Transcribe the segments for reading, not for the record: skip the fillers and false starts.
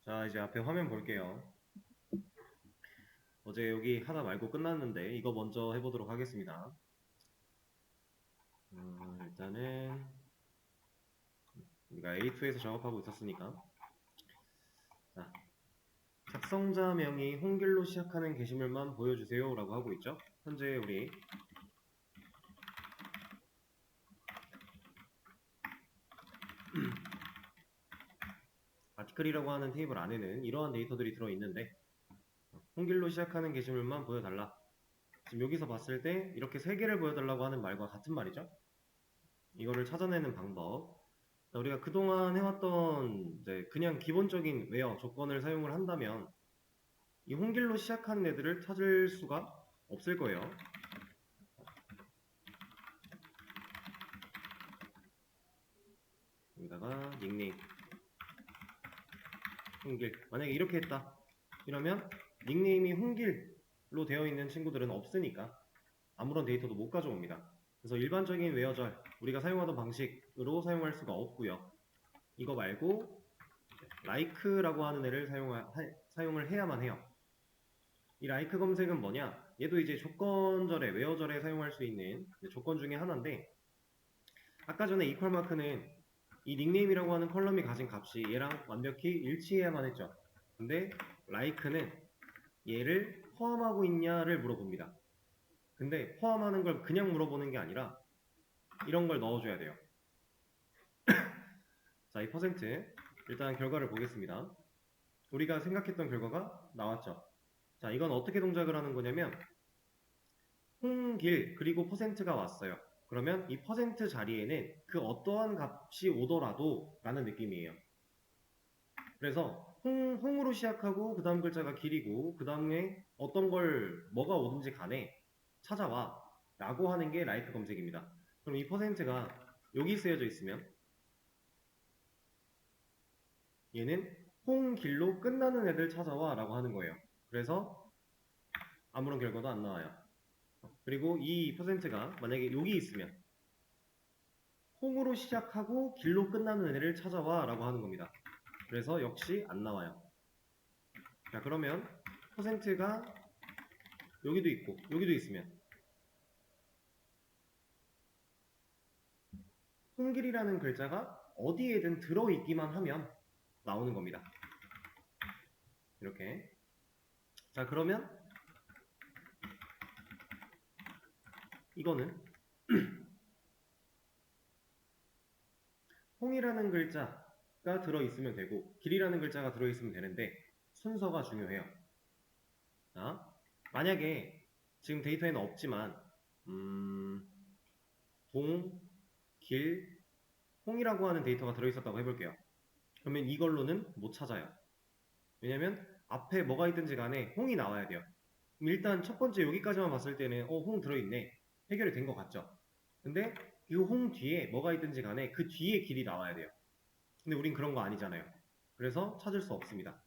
자, 이제 앞에 화면 볼게요. 어제 여기 하다 말고 끝났는데 이거 먼저 해보도록 하겠습니다. 일단은 우리가 A2에서 작업하고 있었으니까, 자, 작성자명이 홍길로 시작하는 게시물만 보여주세요 라고 하고 있죠. 현재 우리 아티클이라고 하는 테이블 안에는 이러한 데이터들이 들어있는데, 홍길로 시작하는 게시물만 보여달라. 지금 여기서 봤을 때 이렇게 세 개를 보여달라고 하는 말과 같은 말이죠. 이거를 찾아내는 방법, 우리가 그동안 해왔던 이제 그냥 기본적인 웨어 조건을 사용을 한다면 이 홍길로 시작하는 애들을 찾을 수가 없을 거예요. 여기다가 닉네임 홍길, 만약에 이렇게 했다 이러면 닉네임이 홍길로 되어 있는 친구들은 없으니까 아무런 데이터도 못 가져옵니다. 그래서 일반적인 웨어절 우리가 사용하던 방식으로 사용할 수가 없고요. 이거 말고 like라고 하는 애를 사용을 해야만 해요. 이 like 검색은 뭐냐? 얘도 이제 조건절에, 웨어절에 사용할 수 있는 조건 중에 하나인데, 아까 전에 equal 마크는 이 닉네임이라고 하는 컬럼이 가진 값이 얘랑 완벽히 일치해야만 했죠. 근데 like는 얘를 포함하고 있냐를 물어봅니다. 근데 포함하는 걸 그냥 물어보는 게 아니라 이런 걸 넣어줘야 돼요. 자, 이 퍼센트 일단 결과를 보겠습니다. 우리가 생각했던 결과가 나왔죠. 자, 이건 어떻게 동작을 하는 거냐면 홍길 그리고 퍼센트가 왔어요. 그러면 이 퍼센트 자리에는 그 어떠한 값이 오더라도 라는 느낌이에요. 그래서 홍으로 시작하고 그 다음 글자가 길이고 그 다음에 어떤 걸 뭐가 오든지 간에 찾아와 라고 하는 게 like 검색입니다. 그럼 이 퍼센트가 여기 쓰여져 있으면 얘는 홍길로 끝나는 애들 찾아와 라고 하는 거예요. 그래서 아무런 결과도 안 나와요. 그리고 이 퍼센트가 만약에 여기 있으면 홍으로 시작하고 길로 끝나는 애를 찾아와 라고 하는 겁니다. 그래서 역시 안 나와요. 자, 그러면 퍼센트가 여기도 있고 여기도 있으면 홍길이라는 글자가 어디에든 들어있기만 하면 나오는 겁니다. 이렇게. 자, 그러면 이거는 홍이라는 글자가 들어있으면 되고 길이라는 글자가 들어있으면 되는데 순서가 중요해요. 자, 만약에 지금 데이터에는 없지만 홍, 길, 홍이라고 하는 데이터가 들어있었다고 해볼게요. 그러면 이걸로는 못 찾아요. 왜냐면 앞에 뭐가 있든지 간에 홍이 나와야 돼요. 그럼 일단 첫 번째 여기까지만 봤을 때는 홍 들어있네. 해결이 된 것 같죠? 근데 이 홍 뒤에 뭐가 있든지 간에 그 뒤에 길이 나와야 돼요. 근데 우린 그런 거 아니잖아요. 그래서 찾을 수 없습니다.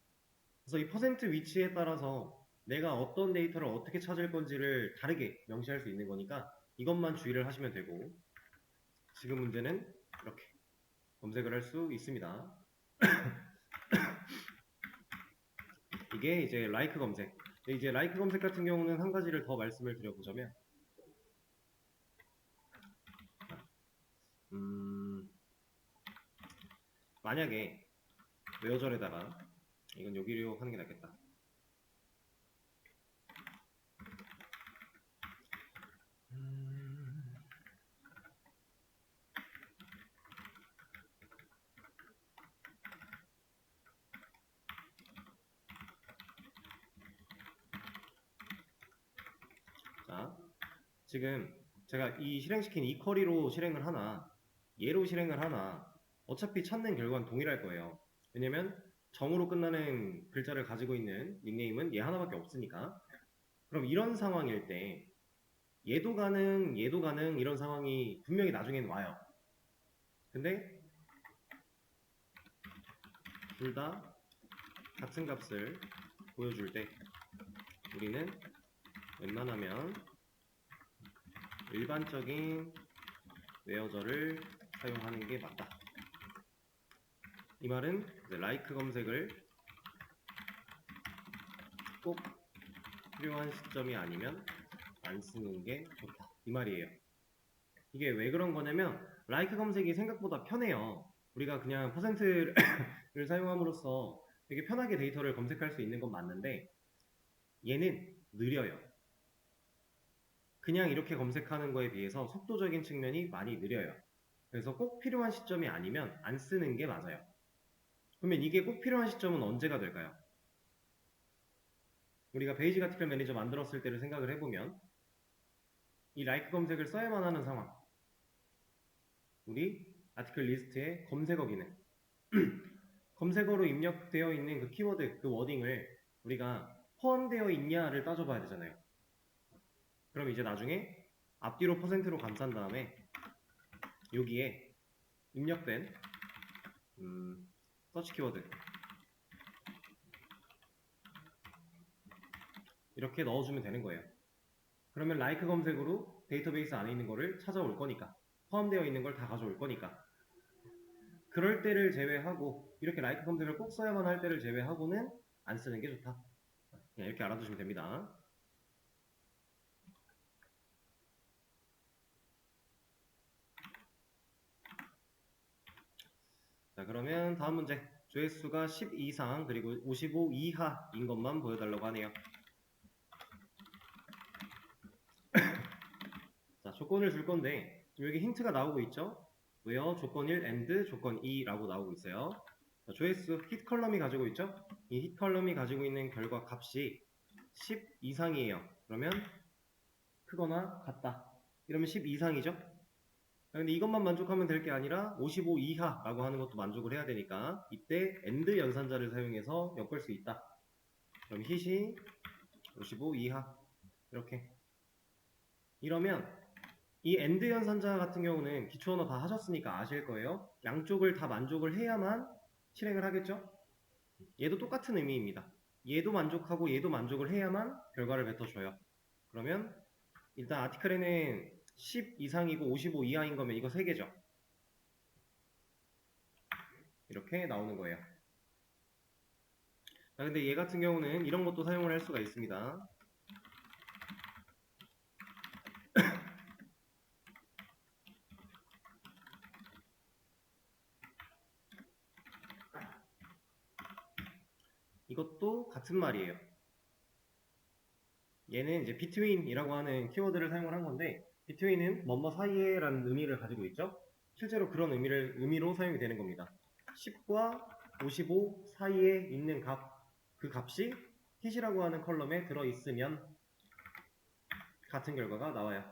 그래서 이 퍼센트 위치에 따라서 내가 어떤 데이터를 어떻게 찾을 건지를 다르게 명시할 수 있는 거니까 이것만 주의를 하시면 되고, 지금 문제는 이렇게 검색을 할 수 있습니다. 이게 이제 like 검색. 이제 like 검색 같은 경우는 한 가지를 더 말씀을 드려보자면, 만약에 웨어절에다가 이건 여기로 하는 게 낫겠다. 자, 지금 제가 이 실행시킨 이 쿼리로 실행을 하나, 얘로 실행을 하나, 어차피 찾는 결과는 동일할 거예요. 왜냐면 정으로 끝나는 글자를 가지고 있는 닉네임은 얘 하나밖에 없으니까. 그럼 이런 상황일 때 얘도 가능, 얘도 가능 이런 상황이 분명히 나중에는 와요. 근데 둘 다 같은 값을 보여줄 때 우리는 웬만하면 일반적인 웨어절을 사용하는 게 맞다. 이 말은 like 검색을 꼭 필요한 시점이 아니면 안 쓰는 게 좋다 이 말이에요. 이게 왜 그런 거냐면 like 검색이 생각보다 편해요. 우리가 그냥 퍼센트를 사용함으로써 되게 편하게 데이터를 검색할 수 있는 건 맞는데 얘는 느려요. 그냥 이렇게 검색하는 거에 비해서 속도적인 측면이 많이 느려요. 그래서 꼭 필요한 시점이 아니면 안 쓰는 게 맞아요. 그러면 이게 꼭 필요한 시점은 언제가 될까요? 우리가 베이직 아티클 매니저 만들었을 때를 생각을 해보면 이 like 검색을 써야만 하는 상황, 우리 아티클 리스트의 검색어 기능 검색어로 입력되어 있는 그 키워드, 그 워딩을 우리가 포함되어 있냐를 따져봐야 되잖아요. 그럼 이제 나중에 앞뒤로 퍼센트로 감싼 다음에 여기에 입력된 서치 키워드 이렇게 넣어주면 되는 거예요. 그러면 like 검색으로 데이터베이스 안에 있는 거를 찾아올 거니까, 포함되어 있는 걸 다 가져올 거니까, 그럴 때를 제외하고 이렇게 like 검색을 꼭 써야만 할 때를 제외하고는 안 쓰는 게 좋다. 그냥 이렇게 알아두시면 됩니다. 자, 그러면 다음 문제. 조회수가 10 이상 그리고 55 이하인 것만 보여달라고 하네요. 자, 조건을 줄 건데 여기 힌트가 나오고 있죠? where 조건 1 and 조건 2라고 나오고 있어요. 자, 조회수 hit 컬럼이 가지고 있죠? 이 hit 컬럼이 가지고 있는 결과 값이 10 이상이에요. 그러면 크거나 같다. 이러면 10 이상이죠? 근데 이것만 만족하면 될 게 아니라 55 이하라고 하는 것도 만족을 해야 되니까 이때 AND 연산자를 사용해서 엮을 수 있다. 그럼 hit이 55 이하 이렇게. 이러면 이 AND 연산자 같은 경우는 기초 언어 다 하셨으니까 아실 거예요. 양쪽을 다 만족을 해야만 실행을 하겠죠? 얘도 똑같은 의미입니다. 얘도 만족하고 얘도 만족을 해야만 결과를 뱉어줘요. 그러면 일단 아티클에는 10 이상이고 55 이하인 거면 이거 3개죠. 이렇게 나오는 거예요. 자, 근데 얘 같은 경우는 이런 것도 사용을 할 수가 있습니다. 이것도 같은 말이에요. 얘는 이제 between이라고 하는 키워드를 사용을 한 건데 between은 뭐뭐 사이에 라는 의미를 가지고 있죠. 실제로 그런 의미로 사용이 되는 겁니다. 10과 55 사이에 있는 값, 그 값이 hit이라고 하는 컬럼에 들어있으면 같은 결과가 나와요.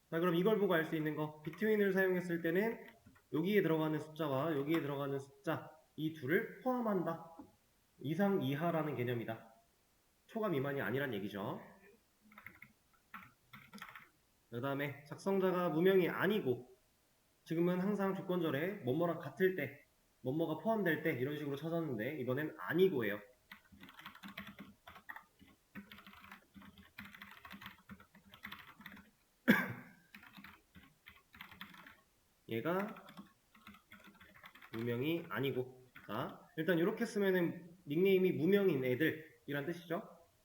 자, 그럼 이걸 보고 알 수 있는 거, between을 사용했을 때는 여기에 들어가는 숫자와 여기에 들어가는 숫자, 이 둘을 포함한다. 이상 이하라는 개념이다. 초과 미만이 아니란 얘기죠. 그 다음에 작성자가 무명이 아니고 지금은 항상 조건절에 뭐뭐랑 같을 때, 뭐뭐가 포함될 때 이런 식으로 찾았는데 이번엔 아니고예요. 얘가 무명이 아니고, 자 일단 이렇게 쓰면은 닉네임이 무명인 애들이란 뜻이죠.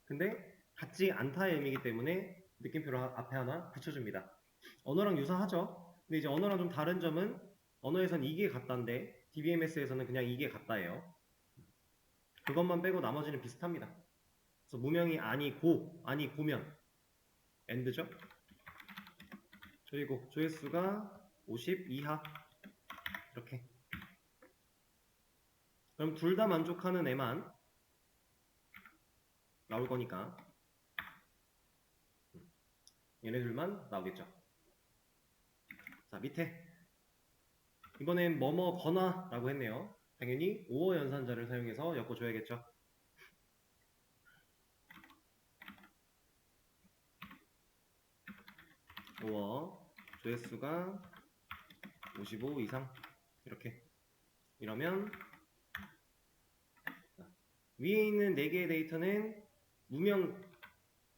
근데 같지 않다의 의미이기 때문에 느낌표를 앞에 하나 붙여줍니다. 언어랑 유사하죠. 근데 이제 언어랑 좀 다른 점은 언어에선 이게 같다인데 DBMS에서는 그냥 이게 같다예요. 그것만 빼고 나머지는 비슷합니다. 그래서 무명이 아니고면 AND죠. 그리고 조회수가 50 이하 이렇게. 그럼 둘 다 만족하는 애만 나올 거니까 얘네들만 나오겠죠. 자, 밑에 이번엔 뭐뭐거나 라고 했네요. 당연히 오어 연산자를 사용해서 엮어줘야겠죠. 오어 조회수가 55 이상 이렇게. 이러면 위에 있는 4개의 데이터는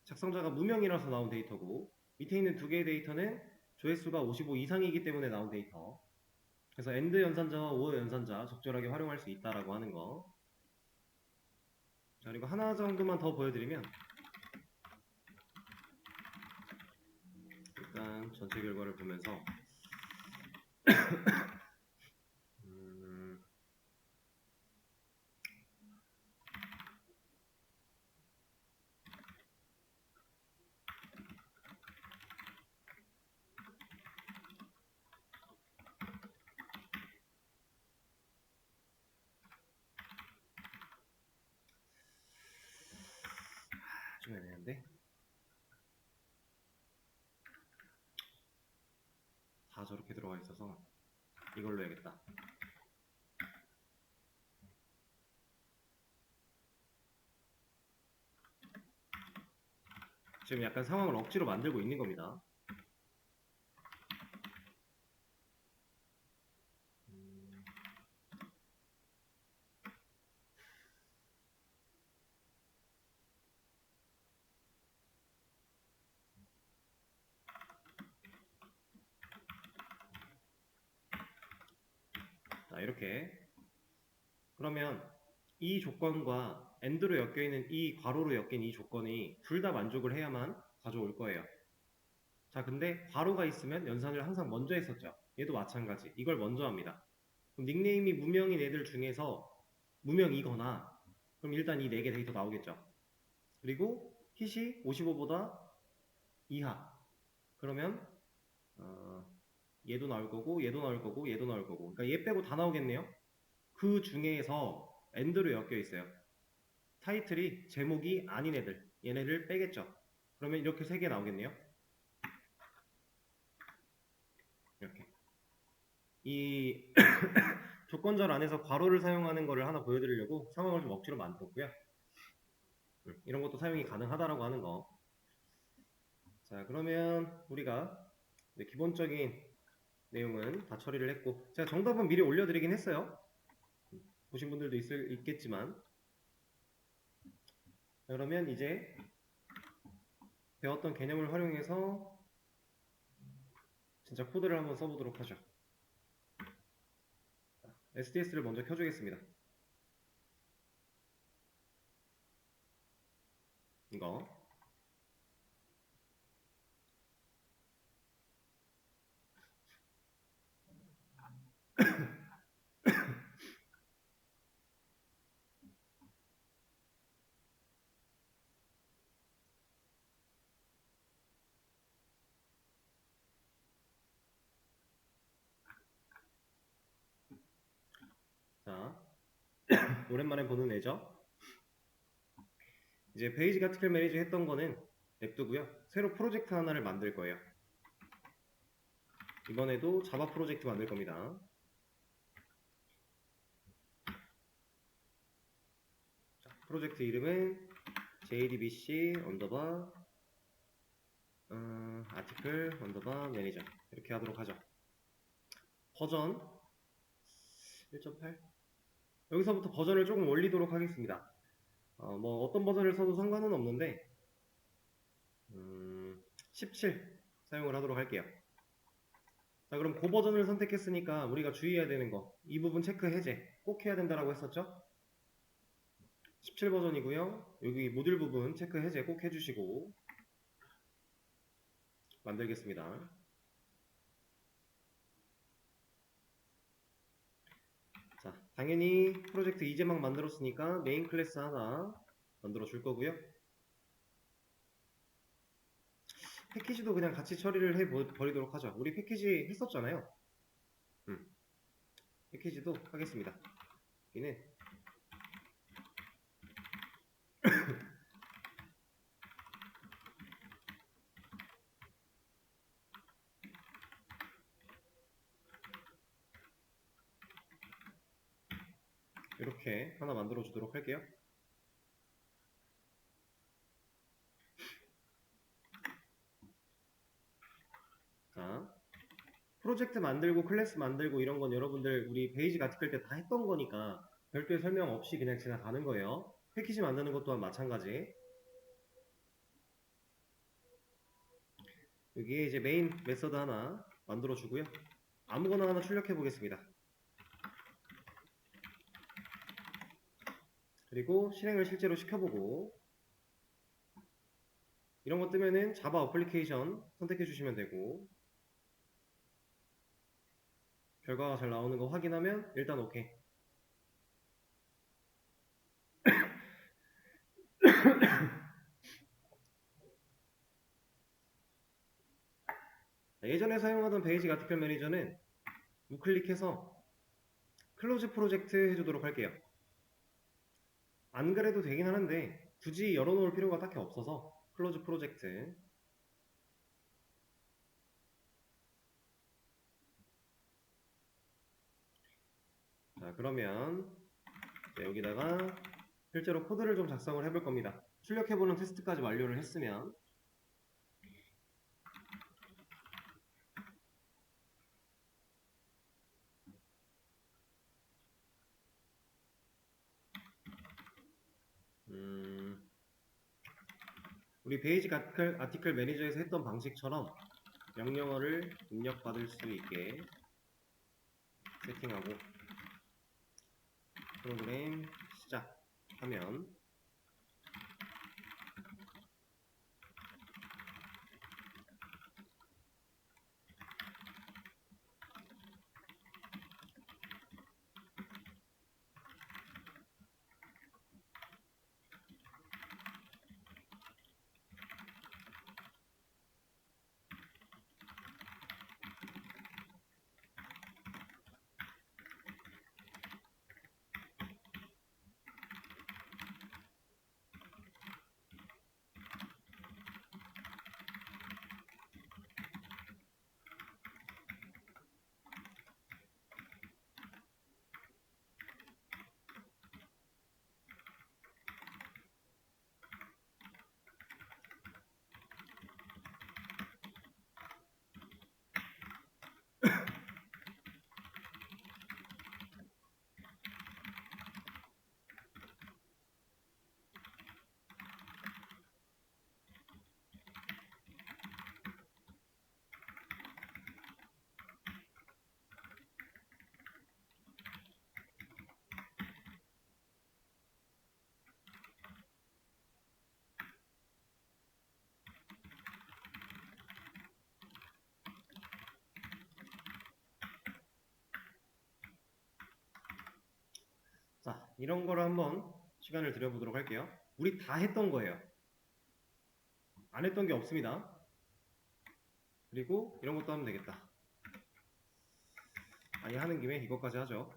작성자가 무명이라서 나온 데이터고 밑에 있는 2개의 데이터는 조회수가 55 이상이기 때문에 나온 데이터. 그래서 AND 연산자와 OR 연산자 적절하게 활용할 수 있다라고 하는 거. 자, 자, 그리고 하나 정도만 더 보여드리면 일단 전체 결과를 보면서 좀 애매한데 다 저렇게 들어가 있어서 이걸로 해야겠다. 지금 약간 상황을 억지로 만들고 있는 겁니다. 자, 이렇게. 그러면 이 조건과 AND로 엮여있는 이 괄호로 엮인 이 조건이 둘 다 만족을 해야만 가져올 거예요. 자, 근데 괄호가 있으면 연산을 항상 먼저 했었죠. 얘도 마찬가지. 이걸 먼저 합니다. 그럼 닉네임이 무명인 애들 중에서 무명이거나 그럼 일단 이 4개 데이터 나오겠죠. 그리고 hit이 55보다 이하. 그러면 얘도 나올 거고 얘도 나올 거고 얘도 나올 거고 그러니까 얘 빼고 다 나오겠네요. 그 중에서 AND로 엮여 있어요. 타이틀이 제목이 아닌 애들, 얘네를 빼겠죠. 그러면 이렇게 3개 나오겠네요. 이렇게. 이 조건절 안에서 괄호를 사용하는 거를 하나 보여드리려고 상황을 좀 억지로 만들었고요. 이런 것도 사용이 가능하다라고 하는 거. 자, 그러면 우리가 기본적인 내용은 다 처리를 했고, 제가 정답은 미리 올려드리긴 했어요. 보신 분들도 있겠지만. 자, 그러면 이제 배웠던 개념을 활용해서 진짜 코드를 한번 써보도록 하죠. SDS를 먼저 켜주겠습니다. 이거. 자, 오랜만에 보는 애죠. 이제 베이직 아티클 매니저 했던 거는 냅두고요. 새로 프로젝트 하나를 만들 거예요. 이번에도 자바 프로젝트 만들 겁니다. 자, 프로젝트 이름은 jdbc 언더바 아티클 언더바 매니저 이렇게 하도록 하죠. 버전 1.8 여기서부터 버전을 조금 올리도록 하겠습니다. 뭐 어떤 버전을 써도 상관은 없는데 17 사용을 하도록 할게요. 자, 그럼 그 버전을 선택했으니까 우리가 주의해야 되는 거 이 부분 체크 해제 꼭 해야 된다라고 했었죠. 17 버전이고요. 여기 모듈 부분 체크 해제 꼭 해주시고 만들겠습니다. 자, 당연히 프로젝트 이제 막 만들었으니까 메인 클래스 하나 만들어 줄 거고요. 패키지도 그냥 같이 처리를 해 버리도록 하죠. 우리 패키지 했었잖아요. 패키지도 하겠습니다. 여기는 이렇게 하나 만들어 주도록 할게요. 자, 프로젝트 만들고 클래스 만들고 이런 건 여러분들 우리 베이직 아티클 때 다 했던 거니까 별도의 설명 없이 그냥 지나가는 거예요. 패키지 만드는 것 또한 마찬가지. 여기에 이제 메인 메서드 하나 만들어 주고요. 아무거나 하나 출력해 보겠습니다. 그리고 실행을 실제로 시켜보고 이런 거 뜨면은 자바 어플리케이션 선택해 주시면 되고 결과가 잘 나오는 거 확인하면 일단 오케이. 예전에 사용하던 베이직 아티클 매니저는 우클릭해서 클로즈 프로젝트 해주도록 할게요. 안 그래도 되긴 하는데 굳이 열어놓을 필요가 딱히 없어서 클로즈 프로젝트. 자, 그러면 여기다가 실제로 코드를 좀 작성을 해볼 겁니다. 출력해보는 테스트까지 완료를 했으면 우리 베이직 아티클 매니저에서 했던 방식처럼 명령어를 입력받을 수 있게 세팅하고 프로그램 시작하면 자, 이런 거를 한번 시간을 들여보도록 할게요. 우리 다 했던 거예요. 안 했던 게 없습니다. 그리고 이런 것도 하면 되겠다. 아니 하는 김에 이것까지 하죠.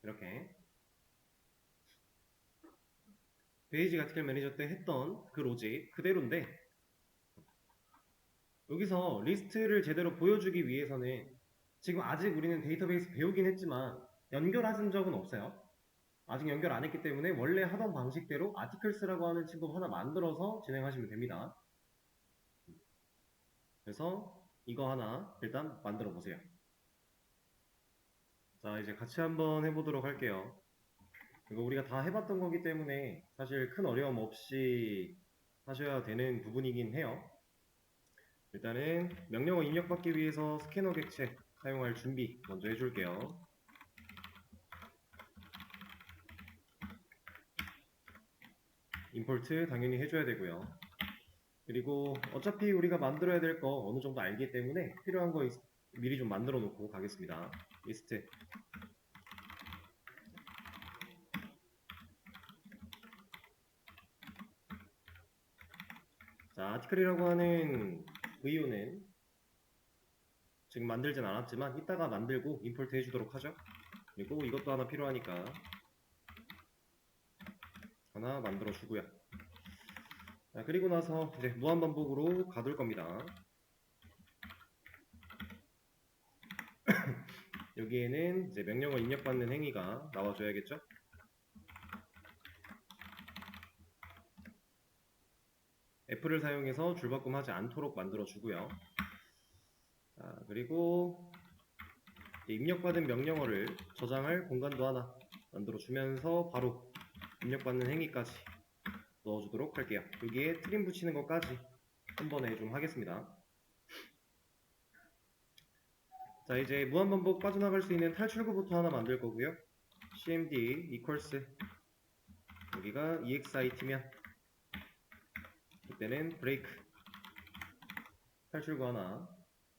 이렇게 베이직 아티클 매니저 때 했던 그 로직 그대로인데 여기서 리스트를 제대로 보여주기 위해서는 지금 아직 우리는 데이터베이스 배우긴 했지만 연결하신 적은 없어요. 아직 연결 안 했기 때문에 원래 하던 방식대로 아티클스라고 하는 친구 하나 만들어서 진행하시면 됩니다. 그래서 이거 하나 일단 만들어 보세요. 자, 이제 같이 한번 해보도록 할게요. 이거 우리가 다 해봤던 거기 때문에 사실 큰 어려움 없이 하셔야 되는 부분이긴 해요. 일단은 명령어 입력받기 위해서 스캐너 객체 사용할 준비 먼저 해줄게요. 임포트 당연히 해줘야 되고요. 그리고 어차피 우리가 만들어야 될 거 어느 정도 알기 때문에 필요한 거 미리 좀 만들어 놓고 가겠습니다. 리스트. 자, 아티클이라고 하는 VU는 지금 만들진 않았지만 이따가 만들고 임포트 해주도록 하죠. 그리고 이것도 하나 필요하니까 하나 만들어 주고요. 자, 그리고 나서 이제 무한반복으로 가둘 겁니다. 여기에는 이제 명령어 입력받는 행위가 나와줘야겠죠? F를 사용해서 줄바꿈하지 않도록 만들어 주고요. 자, 그리고 입력받은 명령어를 저장할 공간도 하나 만들어 주면서 바로 입력받는 행위까지 넣어주도록 할게요. 여기에 트림 붙이는 것까지 한 번에 좀 하겠습니다. 자, 이제 무한반복 빠져나갈 수 있는 탈출구부터 하나 만들 거고요. cmd equals 여기가 exit면 그때는 브레이크 탈출구 하나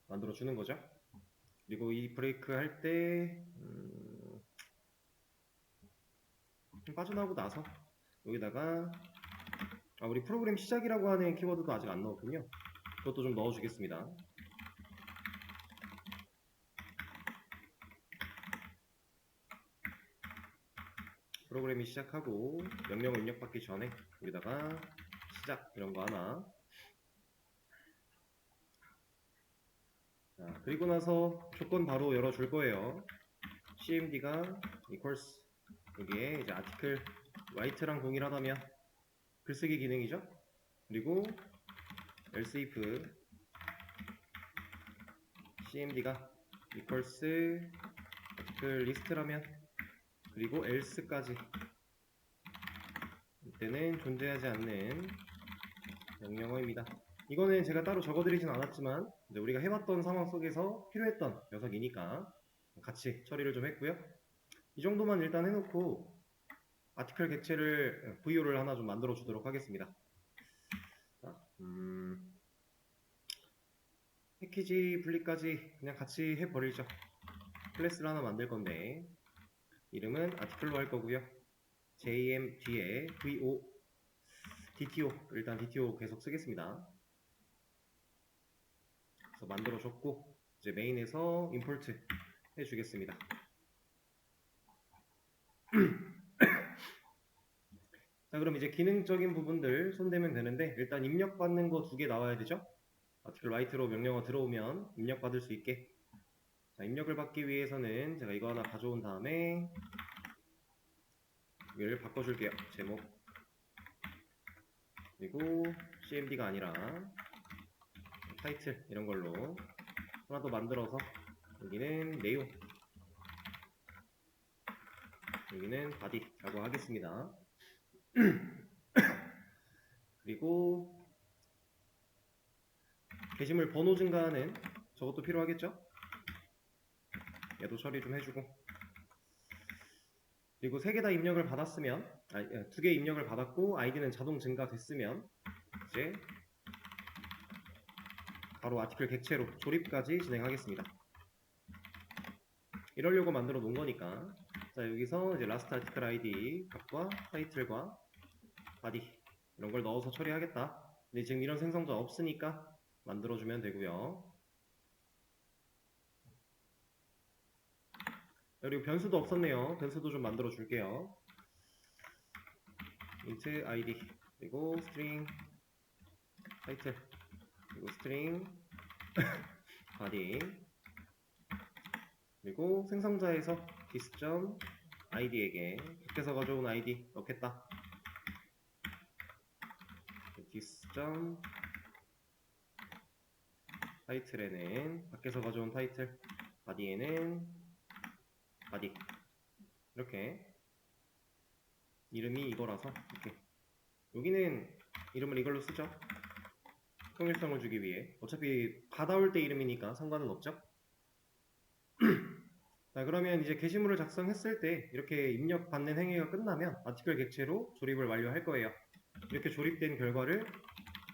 만들어 주는 거죠. 그리고 이 브레이크 할 때 빠져나오고 나서 여기다가 우리 프로그램 시작이라고 하는 키워드도 아직 안 넣었군요. 그것도 좀 넣어 주겠습니다. 프로그램이 시작하고 명령을 입력받기 전에 여기다가 시작 이런 거 하나. 자, 그리고 나서 조건 바로 열어줄 거예요. cmd가 equals 여기에 이제 article write랑 동일하다면 글쓰기 기능이죠. 그리고 else if cmd가 equals article list라면 그리고 else까지 이때는 존재하지 않는 명령어입니다. 이거는 제가 따로 적어드리진 않았지만 이제 우리가 해봤던 상황 속에서 필요했던 녀석이니까 같이 처리를 좀 했고요. 이 정도만 일단 해놓고 아티클 객체를 VO를 하나 좀 만들어 주도록 하겠습니다. 자, 패키지 분리까지 그냥 같이 해버리죠. 클래스를 하나 만들 건데 이름은 아티클로 할 거고요. JM 뒤에 VO, DTO 일단 DTO 계속 쓰겠습니다. 그래서 만들어 줬고 이제 메인에서 임포트 해주겠습니다. 자, 그럼 이제 기능적인 부분들 손대면 되는데 일단 입력받는 거 2개 나와야 되죠. 아티클 라이트로 명령어 들어오면 입력받을 수 있게. 자, 입력을 받기 위해서는 제가 이거 하나 가져온 다음에 이걸 바꿔줄게요. 제목 그리고 cmd가 아니라 타이틀 이런 걸로 하나 더 만들어서 여기는 내용 여기는 body라고 하겠습니다. 그리고 게시물 번호 증가하는 저것도 필요하겠죠? 얘도 처리 좀 해주고 그리고 3개 다 입력을 받았으면 2개 입력을 받았고 아이디는 자동 증가됐으면 이제 바로 아티클 객체로 조립까지 진행하겠습니다. 이러려고 만들어 놓은 거니까 자 여기서 이제 last article id 값과 타이틀과 body 이런 걸 넣어서 처리하겠다. 근데 지금 이런 생성자 없으니까 만들어주면 되고요. 그리고 변수도 없었네요. 변수도 좀 만들어 줄게요. int id 그리고 string 타이틀 그리고 string body 그리고 생성자에서 dis.id에게 밖에서 가져온 id 넣겠다. dis.title에는 밖에서 가져온 타이틀 body에는 body 이렇게 이름이 이거라서 이렇게 여기는 이름을 이걸로 쓰죠. 통일성을 주기 위해 어차피 받아올 때 이름이니까 상관은 없죠. 자 그러면 이제 게시물을 작성했을 때 이렇게 입력받는 행위가 끝나면 아티클 객체로 조립을 완료할 거예요. 이렇게 조립된 결과를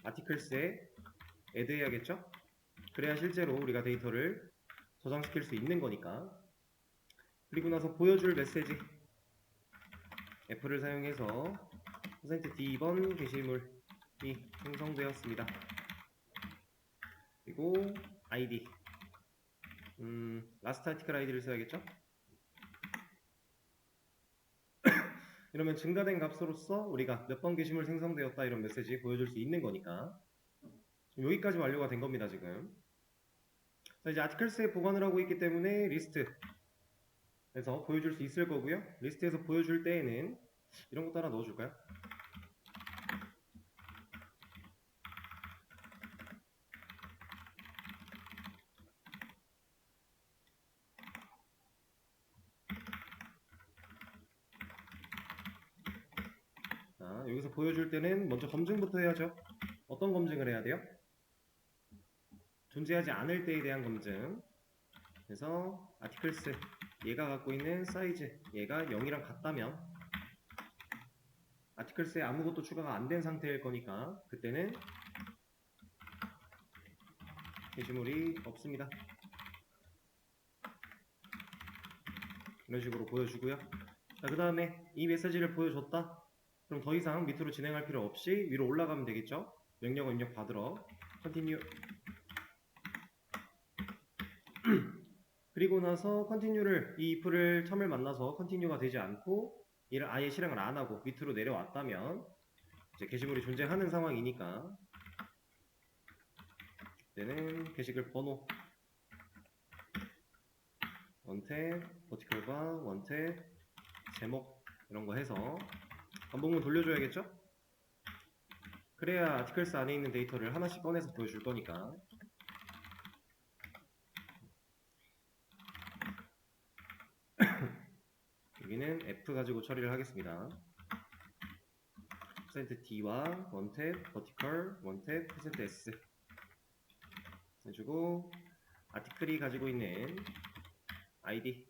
아티클스에 애드 해야겠죠. 그래야 실제로 우리가 데이터를 저장시킬 수 있는 거니까. 그리고 나서 보여줄 메시지 F를 사용해서 %d2번 게시물이 생성되었습니다. 그리고 id last article id를 써야겠죠. 이러면 증가된 값으로서 우리가 몇 번 게시물 생성되었다 이런 메시지 보여줄 수 있는 거니까 여기까지 완료가 된 겁니다. 지금 자, 이제 아티클스에 보관을 하고 있기 때문에 리스트에서 보여줄 수 있을 거고요. 리스트에서 보여줄 때에는 이런 것도 하나 넣어줄까요? 자, 여기서 보여줄 때는 먼저 검증부터 해야죠. 어떤 검증을 해야 돼요? 존재하지 않을 때에 대한 검증. 그래서 articles 얘가 갖고 있는 사이즈 얘가 0이랑 같다면 articles에 아무것도 추가가 안 된 상태일 거니까 그때는 게시물이 없습니다. 이런 식으로 보여주고요. 자, 그 다음에 이 메시지를 보여줬다. 그럼 더 이상 밑으로 진행할 필요 없이 위로 올라가면 되겠죠? 명령 입력 받으러 continue. 그리고 나서 continue를 이 if를 처음에 만나서 continue가 되지 않고 이를 아예 실행을 안 하고 밑으로 내려왔다면 이제 게시물이 존재하는 상황이니까 그때는 게시글 번호 원탭, 버티컬과 원탭, 제목 이런 거 해서 반복문 돌려줘야겠죠? 그래야 아티클스 안에 있는 데이터를 하나씩 꺼내서 보여줄 거니까. 여기는 F 가지고 처리를 하겠습니다. %D와 원탭, 버티컬, 원탭, %S 해주고 아티클이 가지고 있는 ID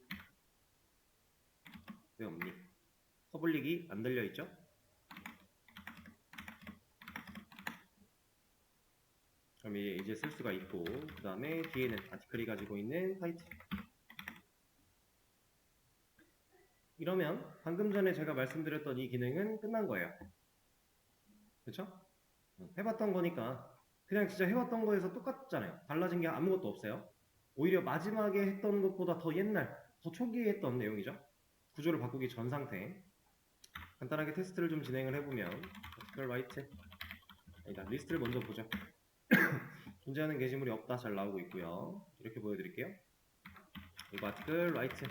왜 없니? 퍼블릭이 안 들려있죠? 그럼 이제 쓸 수가 있고 그 다음에 뒤에는 아티클이 가지고 있는 타이틀. 이러면 방금 전에 제가 말씀드렸던 이 기능은 끝난 거예요. 그쵸? 해봤던 거니까 그냥 진짜 해왔던 거에서 똑같잖아요. 달라진 게 아무것도 없어요. 오히려 마지막에 했던 것보다 더 옛날, 더 초기에 했던 내용이죠. 구조를 바꾸기 전 상태. 간단하게 테스트를 좀 진행을 해보면 article write 아니다, 리스트를 먼저 보죠. 존재하는 게시물이 없다 잘 나오고 있고요. 이렇게 보여드릴게요. 이거 article write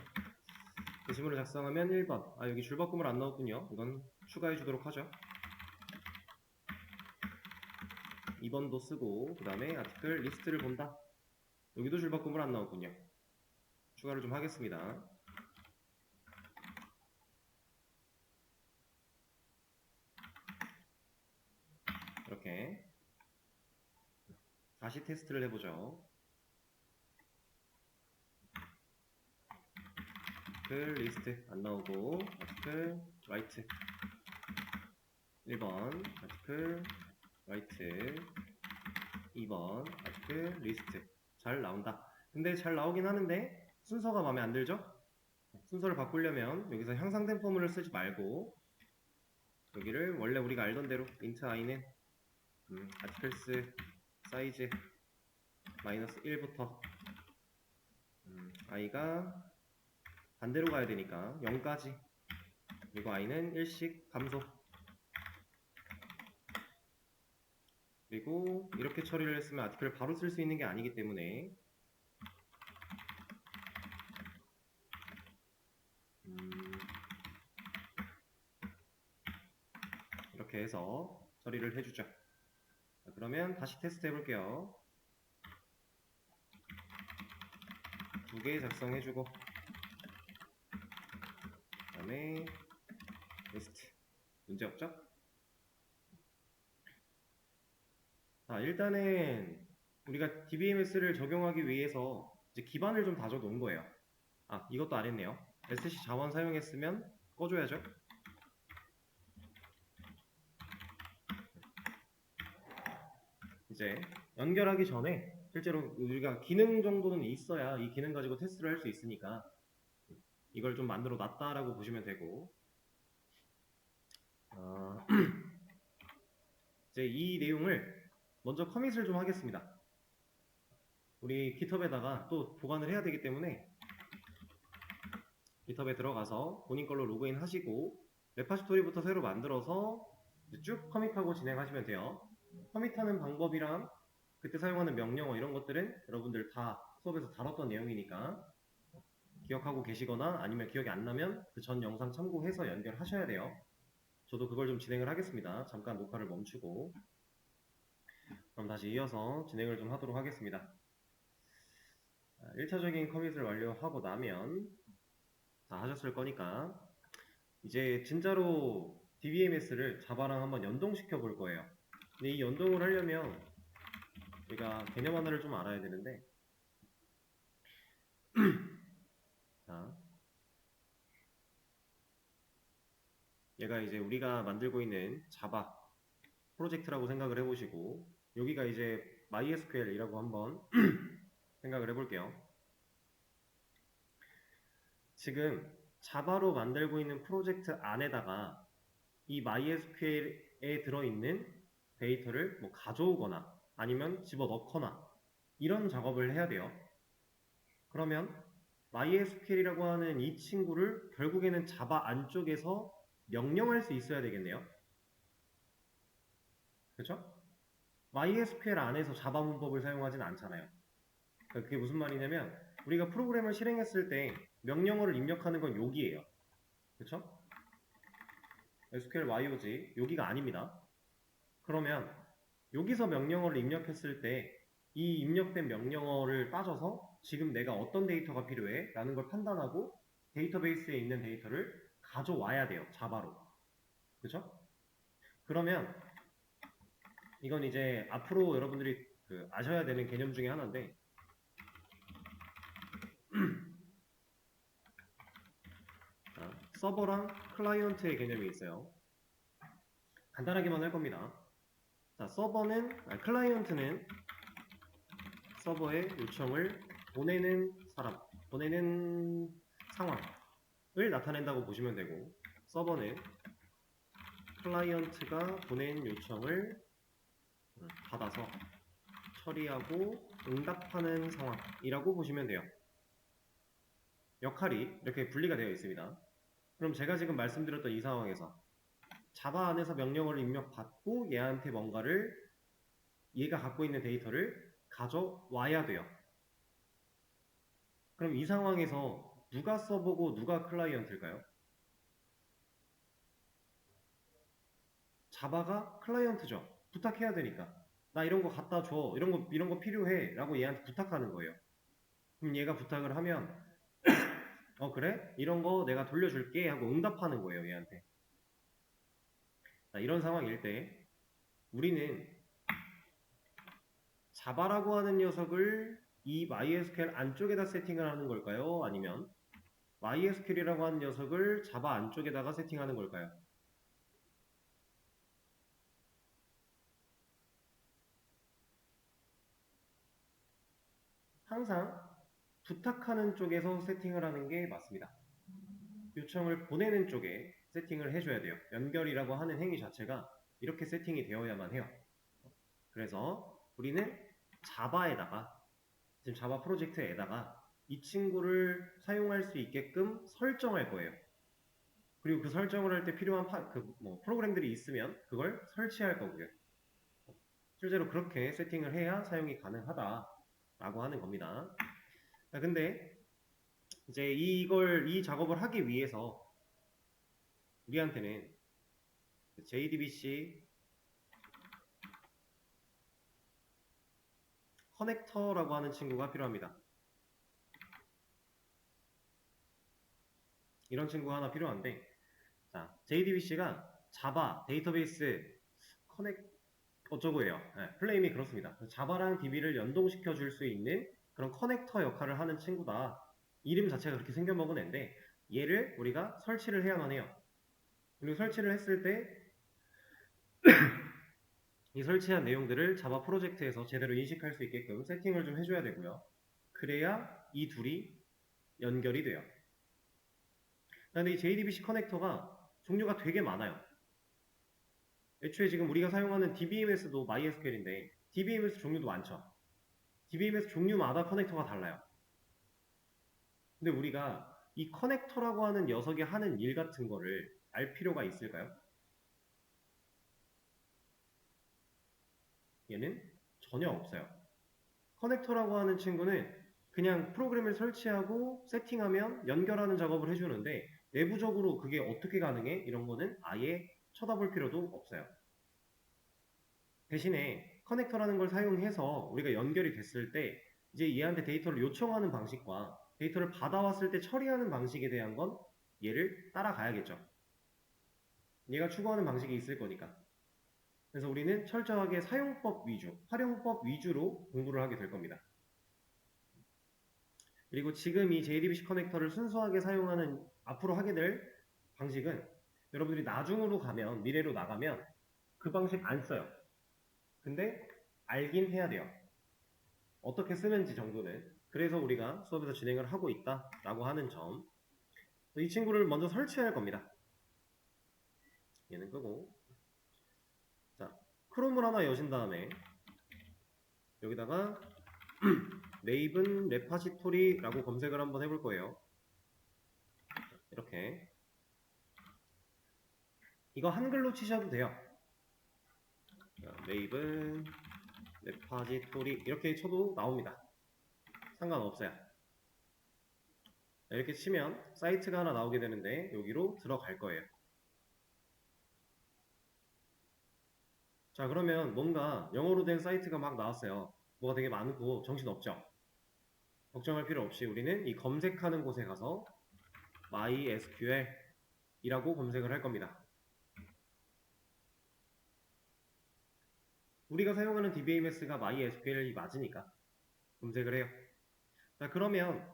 게시물을 작성하면 1번. 여기 줄바꿈을 안 넣었군요. 이건 추가해 주도록 하죠. 2번도 쓰고 그 다음에 article 리스트를 본다. 여기도 줄바꿈을 안 넣었군요. 추가를 좀 하겠습니다. 이렇게 다시 테스트를 해보죠. article 리스트 안 나오고 article write 1번 article write 2번 article 리스트 잘 나온다. 근데 잘 나오긴 하는데 순서가 마음에 안 들죠? 순서를 바꾸려면 여기서 향상된 포문을 쓰지 말고 여기를 원래 우리가 알던 대로 int i는 articles 사이즈 -1부터 i가 반대로 가야 되니까 0까지 그리고 i는 1씩 감소. 그리고 이렇게 처리를 했으면 아티클을 바로 쓸 수 있는 게 아니기 때문에 이렇게 해서 처리를 해주죠. 자, 그러면 다시 테스트 해볼게요. 2개 작성해주고 그 다음에 리스트 문제없죠? 자, 일단은 우리가 DBMS를 적용하기 위해서 이제 기반을 좀 다져 놓은 거예요. 이것도 안 했네요. SC 자원 사용했으면 꺼줘야죠. 이제 연결하기 전에 실제로 우리가 기능 정도는 있어야 이 기능 가지고 테스트를 할 수 있으니까 이걸 좀 만들어 놨다라고 보시면 되고 이제 이 내용을 먼저 커밋을 좀 하겠습니다. 우리 GitHub에다가 또 보관을 해야 되기 때문에 GitHub에 들어가서 본인 걸로 로그인 하시고 레파지토리부터 새로 만들어서 쭉 커밋하고 진행하시면 돼요. 커밋하는 방법이랑 그때 사용하는 명령어 이런 것들은 여러분들 다 수업에서 다뤘던 내용이니까 기억하고 계시거나 아니면 기억이 안 나면 그 전 영상 참고해서 연결하셔야 돼요. 저도 그걸 좀 진행을 하겠습니다. 잠깐 녹화를 멈추고 그럼 다시 이어서 진행을 좀 하도록 하겠습니다. 1차적인 커밋을 완료하고 나면 다 하셨을 거니까 이제 진짜로 DBMS를 자바랑 한번 연동시켜 볼 거예요. 근데 이 연동을 하려면 우리가 개념 하나를 좀 알아야 되는데 얘가 이제 우리가 만들고 있는 자바 프로젝트라고 생각을 해보시고, 여기가 이제 MySQL이라고 한번 생각을 해볼게요. 지금 자바로 만들고 있는 프로젝트 안에다가 이 MySQL에 들어있는 데이터를 뭐 가져오거나 아니면 집어넣거나 이런 작업을 해야 돼요. 그러면 MySQL이라고 하는 이 친구를 결국에는 자바 안쪽에서 명령할 수 있어야 되겠네요. 그렇죠? MySQL 안에서 자바 문법을 사용하진 않잖아요. 그러니까 그게 무슨 말이냐면 우리가 프로그램을 실행했을 때 명령어를 입력하는 건 여기예요. 그렇죠? SQL YOG 여기가 아닙니다. 그러면 여기서 명령어를 입력했을 때 이 입력된 명령어를 따져서 지금 내가 어떤 데이터가 필요해? 라는 걸 판단하고 데이터베이스에 있는 데이터를 가져와야 돼요. 자바로. 그렇죠? 그러면 이건 이제 앞으로 여러분들이 아셔야 되는 개념 중에 하나인데 서버랑 클라이언트의 개념이 있어요. 간단하게만 할 겁니다. 자, 클라이언트는 서버에 요청을 보내는 사람, 보내는 상황을 나타낸다고 보시면 되고, 서버는 클라이언트가 보낸 요청을 받아서 처리하고 응답하는 상황이라고 보시면 돼요. 역할이 이렇게 분리가 되어 있습니다. 그럼 제가 지금 말씀드렸던 이 상황에서 자바 안에서 명령어를 입력받고 얘가 갖고 있는 데이터를 가져와야 돼요. 그럼 이 상황에서 누가 서버고 누가 클라이언트일까요? 자바가 클라이언트죠. 부탁해야 되니까. 나 이런 거 갖다 줘. 이런 거 필요해. 라고 얘한테 부탁하는 거예요. 그럼 얘가 부탁을 하면 그래? 이런 거 내가 돌려줄게 하고 응답하는 거예요. 얘한테. 자, 이런 상황일 때 우리는 자바라고 하는 녀석을 이 MySQL 안쪽에다 세팅을 하는 걸까요? 아니면 MySQL이라고 하는 녀석을 자바 안쪽에다가 세팅하는 걸까요? 항상 부탁하는 쪽에서 세팅을 하는 게 맞습니다. 요청을 보내는 쪽에 세팅을 해줘야 돼요. 연결이라고 하는 행위 자체가 이렇게 세팅이 되어야만 해요. 그래서 우리는 지금 자바 프로젝트에다가 이 친구를 사용할 수 있게끔 설정할 거예요. 그리고 그 설정을 할 때 필요한 프로그램들이 있으면 그걸 설치할 거고요. 실제로 그렇게 세팅을 해야 사용이 가능하다라고 하는 겁니다. 자, 근데 이제 이 작업을 하기 위해서 우리한테는 JDBC 커넥터라고 하는 친구가 필요합니다. 이런 친구가 하나 필요한데, 자, JDBC가 자바 데이터베이스 어쩌고예요. 네, 플레임이 그렇습니다. 자바랑 DB를 연동시켜 줄 수 있는 그런 커넥터 역할을 하는 친구다. 이름 자체가 그렇게 생겨먹은 앤데 얘를 우리가 설치를 해야만 해요. 그리고 설치를 했을 때 이 설치한 내용들을 자바 프로젝트에서 제대로 인식할 수 있게끔 세팅을 좀 해줘야 되고요. 그래야 이 둘이 연결이 돼요. 근데 이 JDBC 커넥터가 종류가 되게 많아요. 애초에 지금 우리가 사용하는 DBMS도 MySQL인데 DBMS 종류도 많죠. DBMS 종류마다 커넥터가 달라요. 근데 우리가 이 커넥터라고 하는 녀석이 하는 일 같은 거를 알 필요가 있을까요? 얘는 전혀 없어요. 커넥터라고 하는 친구는 그냥 프로그램을 설치하고 세팅하면 연결하는 작업을 해주는데 내부적으로 그게 어떻게 가능해? 이런 거는 아예 쳐다볼 필요도 없어요. 대신에 커넥터라는 걸 사용해서 우리가 연결이 됐을 때 이제 얘한테 데이터를 요청하는 방식과 데이터를 받아왔을 때 처리하는 방식에 대한 건 얘를 따라가야겠죠. 얘가 추구하는 방식이 있을 거니까. 그래서 우리는 철저하게 사용법 위주, 활용법 위주로 공부를 하게 될 겁니다. 그리고 지금 이 JDBC 커넥터를 순수하게 사용하는 앞으로 하게 될 방식은 여러분들이 나중으로 가면, 미래로 나가면 그 방식 안 써요. 근데 알긴 해야 돼요. 어떻게 쓰는지 정도는. 그래서 우리가 수업에서 진행을 하고 있다라고 하는 점. 이 친구를 먼저 설치할 겁니다. 얘는 끄고. 자, 크롬을 하나 여신 다음에 여기다가 네이븐 레파지토리라고 검색을 한번 해볼 거예요. 이렇게. 이거 한글로 치셔도 돼요. 네이븐 레파지토리 이렇게 쳐도 나옵니다. 상관없어요. 이렇게 치면 사이트가 하나 나오게 되는데 여기로 들어갈 거예요. 자, 그러면 뭔가 영어로 된 사이트가 막 나왔어요. 뭐가 되게 많고 정신없죠? 걱정할 필요 없이 우리는 이 검색하는 곳에 가서 MySQL 이라고 검색을 할 겁니다. 우리가 사용하는 DBMS가 MySQL이 맞으니까 검색을 해요. 자, 그러면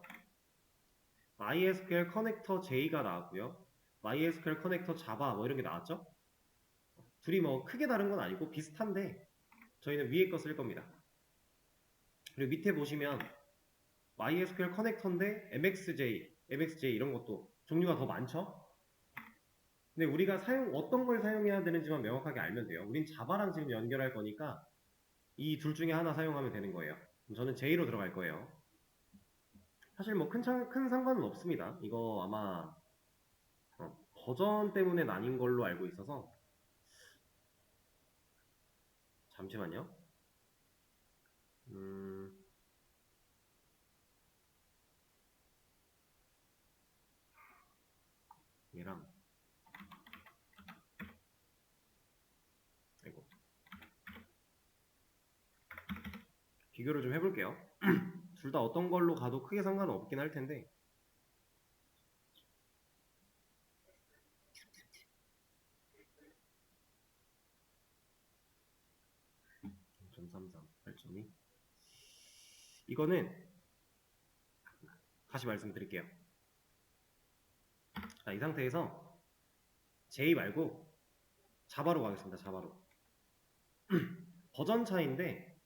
MySQL 커넥터 J가 나왔고요. MySQL 커넥터 Java 뭐 이런 게 나왔죠? 둘이 뭐 크게 다른 건 아니고 비슷한데 저희는 위에 거 쓸 겁니다. 그리고 밑에 보시면 MySQL 커넥터인데 MXJ 이런 것도 종류가 더 많죠? 근데 우리가 어떤 걸 사용해야 되는지만 명확하게 알면 돼요. 우린 자바랑 지금 연결할 거니까 이 둘 중에 하나 사용하면 되는 거예요. 저는 J로 들어갈 거예요. 사실 뭐 큰 상관은 없습니다. 이거 아마 버전 때문에 나뉜 걸로 알고 있어서 잠시만요. 얘랑 이거 비교를 좀 해볼게요. 둘 다 어떤 걸로 가도 크게 상관은 없긴 할 텐데 0.33, 8.2 이거는 다시 말씀드릴게요. 자, 이 상태에서 J 말고 자바로 가겠습니다. 자바로. 버전 차이인데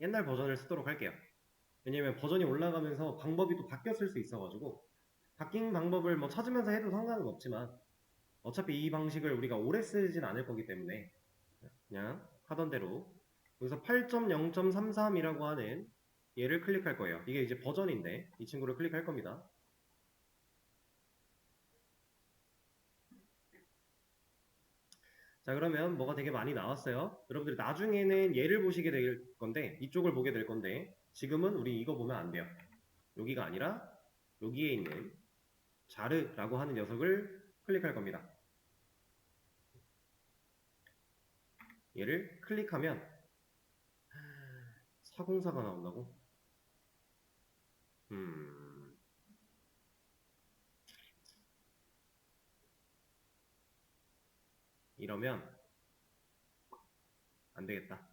옛날 버전을 쓰도록 할게요. 왜냐면 버전이 올라가면서 방법이 또 바뀌었을 수 있어가지고 바뀐 방법을 뭐 찾으면서 해도 상관은 없지만 어차피 이 방식을 우리가 오래 쓰진 않을 거기 때문에 그냥 하던 대로 여기서 8.0.33이라고 하는 얘를 클릭할 거예요. 이게 이제 버전인데 이 친구를 클릭할 겁니다. 자, 그러면 뭐가 되게 많이 나왔어요. 여러분들이 나중에는 얘를 보시게 될 건데 이쪽을 보게 될 건데 지금은 우리 이거 보면 안 돼요. 여기가 아니라 여기에 있는 자르라고 하는 녀석을 클릭할 겁니다. 얘를 클릭하면 사공사가 나온다고? 이러면 안 되겠다.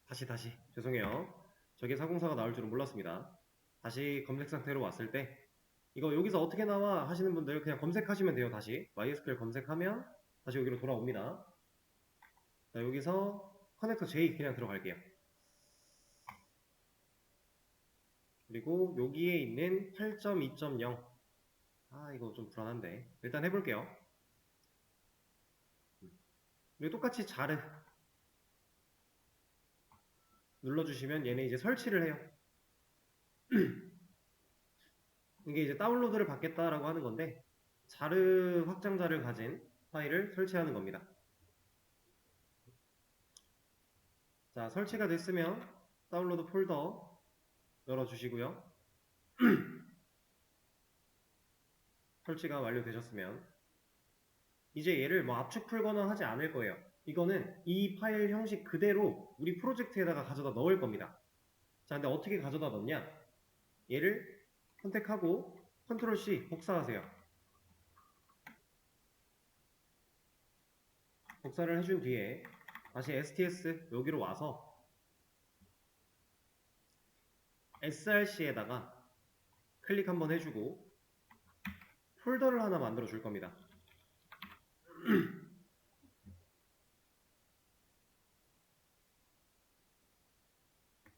다시 죄송해요. 저게 사공사가 나올 줄은 몰랐습니다. 다시 검색 상태로 왔을 때 이거 여기서 어떻게 나와 하시는 분들 그냥 검색하시면 돼요. 다시 MySQL 검색하면 다시 여기로 돌아옵니다. 자, 여기서 커넥터 J 그냥 들어갈게요. 그리고 여기에 있는 8.2.0 이거 좀 불안한데 일단 해볼게요. 그리고 똑같이 자르 눌러주시면 얘네 이제 설치를 해요. 이게 이제 다운로드를 받겠다라고 하는 건데 자르 확장자를 가진 파일을 설치하는 겁니다. 자, 설치가 됐으면 다운로드 폴더 열어주시고요. 설치가 완료되셨으면 이제 얘를 뭐 압축 풀거나 하지 않을 거예요. 이거는 이 파일 형식 그대로 우리 프로젝트에다가 가져다 넣을 겁니다. 자, 근데 어떻게 가져다 넣냐? 얘를 선택하고 컨트롤 C 복사하세요. 복사를 해준 뒤에 다시 STS 여기로 와서 src에다가 클릭 한번 해주고 폴더를 하나 만들어 줄 겁니다.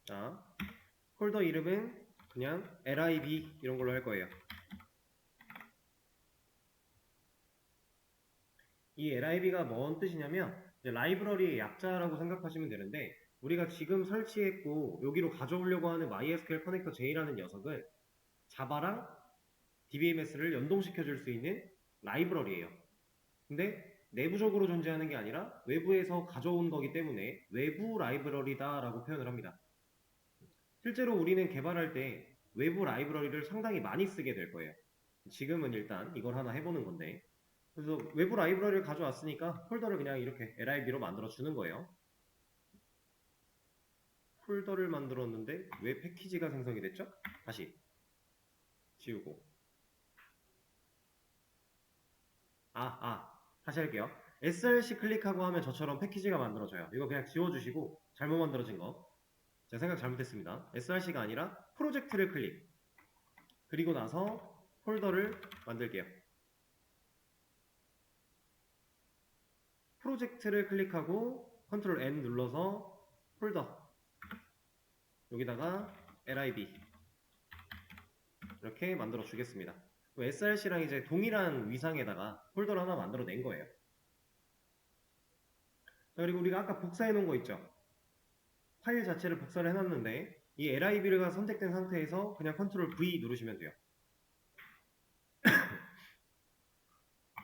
자, 폴더 이름은 그냥 lib 이런 걸로 할 거예요. 이 lib가 뭔 뜻이냐면 이제 라이브러리의 약자라고 생각하시면 되는데, 우리가 지금 설치했고 여기로 가져오려고 하는 MySQL 커넥터 J라는 녀석은 자바랑 DBMS를 연동시켜 줄 수 있는 라이브러리예요. 근데 내부적으로 존재하는 게 아니라 외부에서 가져온 거기 때문에 외부 라이브러리다 라고 표현을 합니다. 실제로 우리는 개발할 때 외부 라이브러리를 상당히 많이 쓰게 될 거예요. 지금은 일단 이걸 하나 해보는 건데, 그래서 외부 라이브러리를 가져왔으니까 폴더를 그냥 이렇게 lib로 만들어 주는 거예요. 폴더를 만들었는데 왜 패키지가 생성이 됐죠? 다시 지우고, 다시 할게요. src 클릭하고 하면 저처럼 패키지가 만들어져요. 이거 그냥 지워주시고, 잘못 만들어진 거 제가 생각 잘못했습니다. src가 아니라 프로젝트를 클릭, 그리고 나서 폴더를 만들게요. 프로젝트를 클릭하고 컨트롤 N 눌러서 폴더, 여기다가 lib 이렇게 만들어 주겠습니다. src랑 이제 동일한 위상에다가 폴더를 하나 만들어 낸 거예요. 자, 그리고 우리가 아까 복사해 놓은 거 있죠? 파일 자체를 복사를 해놨는데 이 lib가 선택된 상태에서 그냥 컨트롤 V 누르시면 돼요.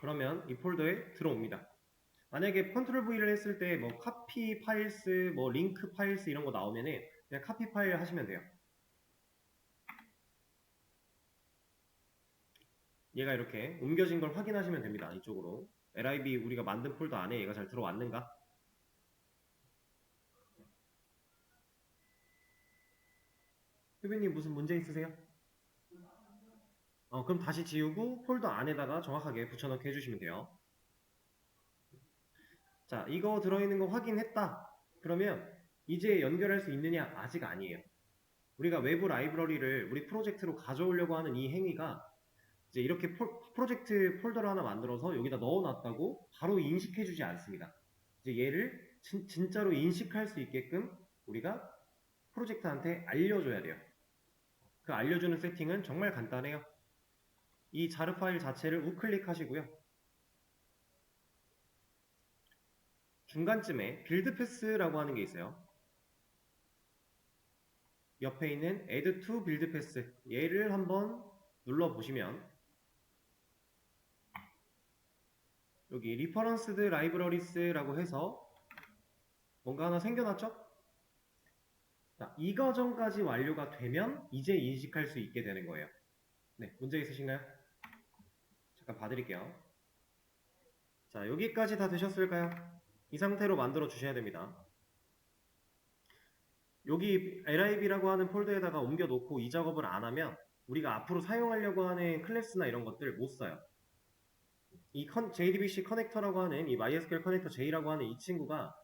그러면 이 폴더에 들어옵니다. 만약에 컨트롤 V를 했을 때 뭐 카피 파일스, 뭐 링크 파일스 이런 거 나오면은 그냥 카피 파일 하시면 돼요. 얘가 이렇게 옮겨진 걸 확인하시면 됩니다. 이쪽으로 lib 우리가 만든 폴더 안에 얘가 잘 들어왔는가? 휴빈님 무슨 문제 있으세요? 그럼 다시 지우고 폴더 안에다가 정확하게 붙여넣기 해주시면 돼요. 자, 이거 들어있는 거 확인했다. 그러면 이제 연결할 수 있느냐? 아직 아니에요. 우리가 외부 라이브러리를 우리 프로젝트로 가져오려고 하는 이 행위가 이제 이렇게 프로젝트 폴더를 하나 만들어서 여기다 넣어놨다고 바로 인식해주지 않습니다. 이제 얘를 진짜로 인식할 수 있게끔 우리가 프로젝트한테 알려줘야 돼요. 그 알려주는 세팅은 정말 간단해요. 이 자르 파일 자체를 우클릭 하시고요. 중간쯤에 빌드 패스라고 하는 게 있어요. 옆에 있는 add to build path, 얘를 한번 눌러보시면 여기 referenced libraries라고 해서 뭔가 하나 생겨났죠? 자, 이 과정까지 완료가 되면 이제 인식할 수 있게 되는 거예요. 네, 문제 있으신가요? 잠깐 봐드릴게요. 자, 여기까지 다 되셨을까요? 이 상태로 만들어 주셔야 됩니다. 여기 lib라고 하는 폴더에다가 옮겨 놓고 이 작업을 안 하면 우리가 앞으로 사용하려고 하는 클래스나 이런 것들 못 써요. 이 JDBC 커넥터라고 하는 이 MySQL 커넥터 J라고 하는 이 친구가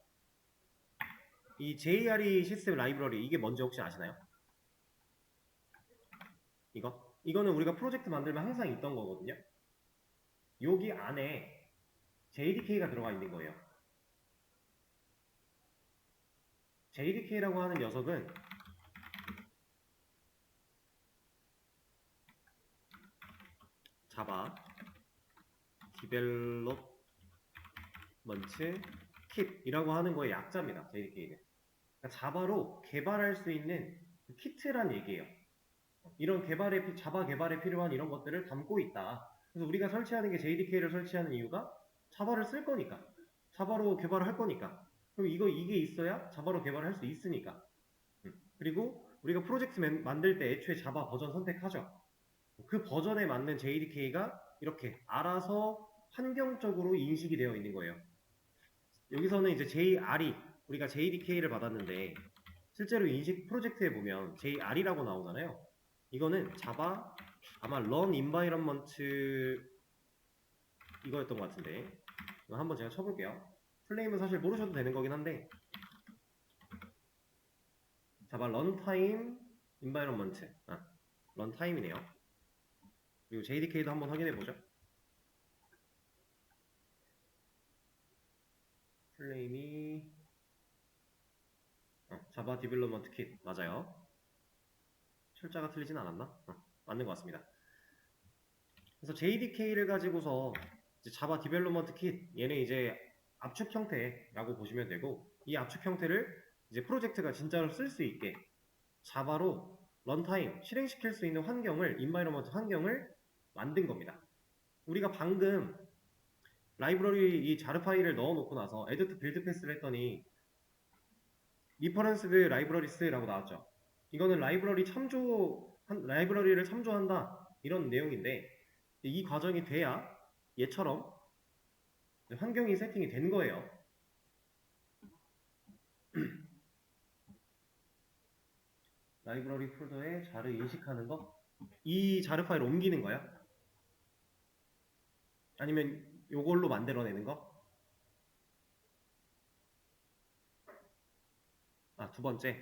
이 JRE 시스템 라이브러리, 이게 뭔지 혹시 아시나요? 이거는 우리가 프로젝트 만들면 항상 있던 거거든요. 여기 안에 JDK가 들어가 있는 거예요. JDK라고 하는 녀석은 자바 디벨롭먼트 킷이라고 하는 거의 약자입니다. JDK는. 그러니까 자바로 개발할 수 있는 키트란 얘기예요. 이런 자바 개발에 필요한 이런 것들을 담고 있다. 그래서 우리가 설치하는 게 JDK를 설치하는 이유가 자바를 쓸 거니까. 자바로 개발을 할 거니까. 그럼 이게 있어야 자바로 개발을 할 수 있으니까. 그리고 우리가 프로젝트 만들 때 애초에 자바 버전 선택하죠. 그 버전에 맞는 JDK가 이렇게 알아서 환경적으로 인식이 되어 있는 거예요. 여기서는 이제 JRE, 우리가 JDK를 받았는데 실제로 인식 프로젝트에 보면 JRE라고 나오잖아요. 이거는 자바 아마 run environment 이거였던 것 같은데, 이거 한번 제가 쳐볼게요. 플레임은 사실 모르셔도 되는 거긴 한데, 자바 runtime environment, runtime이네요. 그리고 JDK도 한번 확인해 보죠. 플레임이 자바 디벨롭먼트 킷 맞아요. 철자가 틀리진 않았나? 맞는 것 같습니다. 그래서 JDK를 가지고서 이제 자바 디벨롭먼트 킷 얘는 이제 압축 형태라고 보시면 되고, 이 압축 형태를 이제 프로젝트가 진짜로 쓸 수 있게 자바로 런타임 실행시킬 수 있는 환경을, 인바이러먼트 환경을 만든 겁니다. 우리가 방금 라이브러리 이 자르 파일을 넣어놓고 나서 add to build 패스를 했더니 referenced libraries라고 나왔죠. 이거는 라이브러리를 참조한다 이런 내용인데, 이 과정이 돼야 얘처럼 환경이 세팅이 된 거예요. 라이브러리 폴더에 자르 인식하는 거? 이 자르 파일을 옮기는 거야? 아니면 요걸로 만들어내는 거? 두 번째,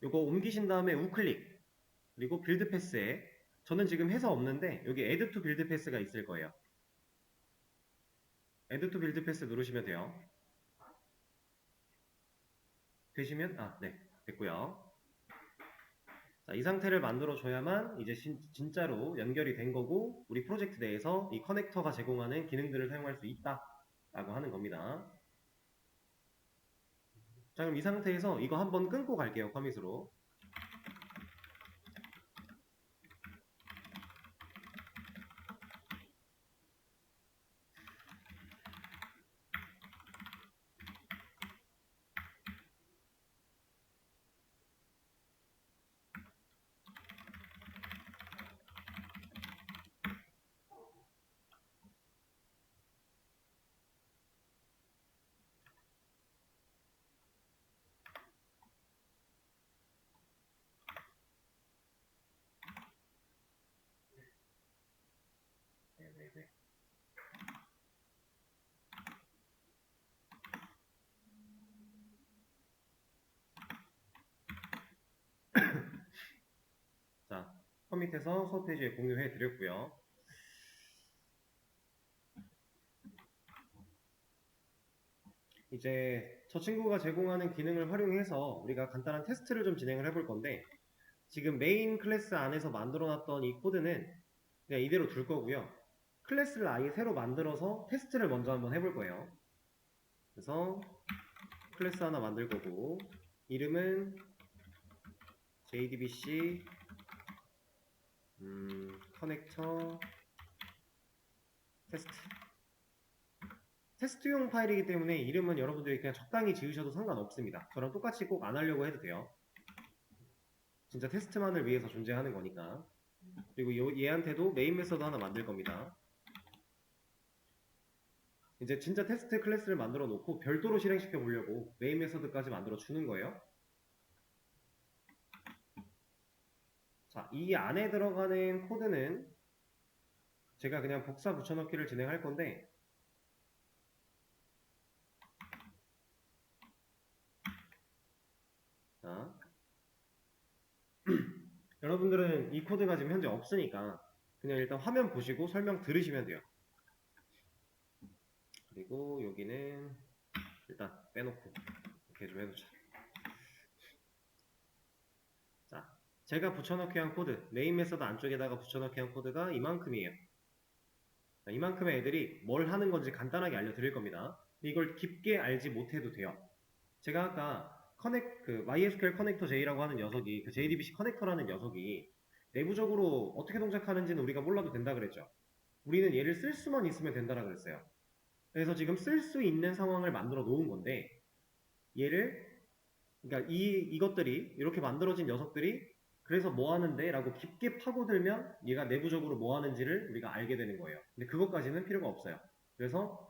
요거 옮기신 다음에 우클릭 그리고 빌드 패스에, 저는 지금 해서 없는데 여기 add to build 패스가 있을 거예요. add to build 패스 누르시면 돼요. 되시면 네, 됐고요. 자, 이 상태를 만들어 줘야만 이제 진짜로 연결이 된 거고, 우리 프로젝트 내에서 이 커넥터가 제공하는 기능들을 사용할 수 있다 라고 하는 겁니다. 자, 그럼 이 상태에서 이거 한번 끊고 갈게요. 커밋으로. 자, 커밋해서 수업 페이지에 공유해 드렸고요. 이제 저 친구가 제공하는 기능을 활용해서 우리가 간단한 테스트를 좀 진행을 해볼 건데, 지금 메인 클래스 안에서 만들어놨던 이 코드는 그냥 이대로 둘 거고요. 클래스를 아예 새로 만들어서 테스트를 먼저 한번 해볼 거예요. 그래서 클래스 하나 만들 거고, 이름은 JDBC 커넥터 테스트용 파일이기 때문에 이름은 여러분들이 그냥 적당히 지으셔도 상관없습니다. 저랑 똑같이 꼭 안 하려고 해도 돼요. 진짜 테스트만을 위해서 존재하는 거니까. 그리고 얘한테도 메인 메서드 하나 만들 겁니다. 이제 진짜 테스트 클래스를 만들어 놓고 별도로 실행시켜 보려고 메인 메서드까지 만들어 주는 거예요. 자, 이 안에 들어가는 코드는 제가 그냥 복사 붙여넣기를 진행할 건데, 자, 여러분들은 이 코드가 지금 현재 없으니까 그냥 일단 화면 보시고 설명 들으시면 돼요. 그리고 여기는 일단 빼놓고 이렇게 좀 해놓자. 자, 제가 붙여넣기 한 코드, 메인 메서드 안쪽에다가 붙여넣기 한 코드가 이만큼이에요. 자, 이만큼의 애들이 뭘 하는 건지 간단하게 알려드릴 겁니다. 이걸 깊게 알지 못해도 돼요. 제가 아까 MySQL 커넥터 J라고 하는 녀석이, 그 JDBC 커넥터라는 녀석이 내부적으로 어떻게 동작하는지는 우리가 몰라도 된다 그랬죠. 우리는 얘를 쓸 수만 있으면 된다라 그랬어요. 그래서 지금 쓸 수 있는 상황을 만들어 놓은 건데, 얘를, 그러니까 이것들이 이렇게 만들어진 녀석들이 그래서 뭐 하는데 라고 깊게 파고들면 얘가 내부적으로 뭐 하는지를 우리가 알게 되는 거예요. 근데 그것까지는 필요가 없어요. 그래서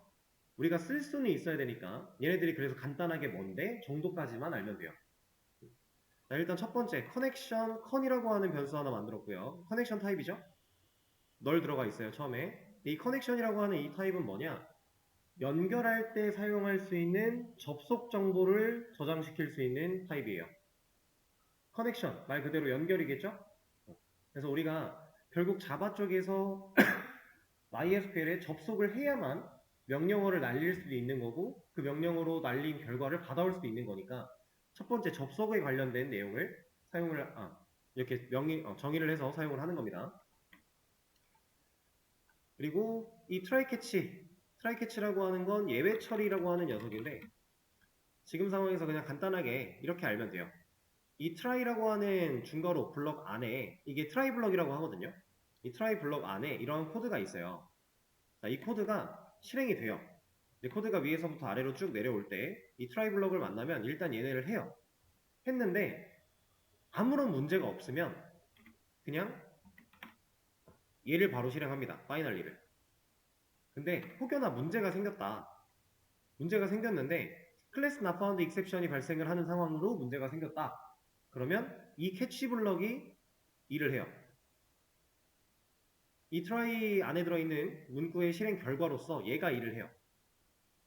우리가 쓸 수는 있어야 되니까 얘네들이 그래서 간단하게 뭔데 정도까지만 알면 돼요. 자, 일단 첫 번째 커넥션 컨이라고 하는 변수 하나 만들었고요. 커넥션 타입이죠. 널 들어가 있어요. 처음에. 이 커넥션이라고 하는 이 타입은 뭐냐, 연결할 때 사용할 수 있는 접속 정보를 저장시킬 수 있는 타입이에요. 커넥션 말 그대로 연결이겠죠. 그래서 우리가 결국 자바 쪽에서 MySQL에 접속을 해야만 명령어를 날릴 수도 있는 거고 그 명령어로 날린 결과를 받아올 수도 있는 거니까 첫 번째 접속에 관련된 내용을 사용을 이렇게 정의를 해서 사용을 하는 겁니다. 그리고 이 트라이캐치라고 하는 건 예외 처리라고 하는 녀석인데 지금 상황에서 그냥 간단하게 이렇게 알면 돼요. 이 try라고 하는 중괄호 블럭 안에 이게 try 블럭이라고 하거든요. 이 try 블럭 안에 이런 코드가 있어요. 자, 이 코드가 실행이 돼요. 코드가 위에서부터 아래로 쭉 내려올 때 이 try 블럭을 만나면 일단 얘네를 해요. 했는데 아무런 문제가 없으면 그냥 얘를 바로 실행합니다. 파이널리를. 근데 혹여나 문제가 생겼다. 문제가 생겼는데 클래스 not found exception이 발생을 하는 상황으로 문제가 생겼다. 그러면 이 캐치 블럭이 일을 해요. 이 try 안에 들어있는 문구의 실행 결과로서 얘가 일을 해요.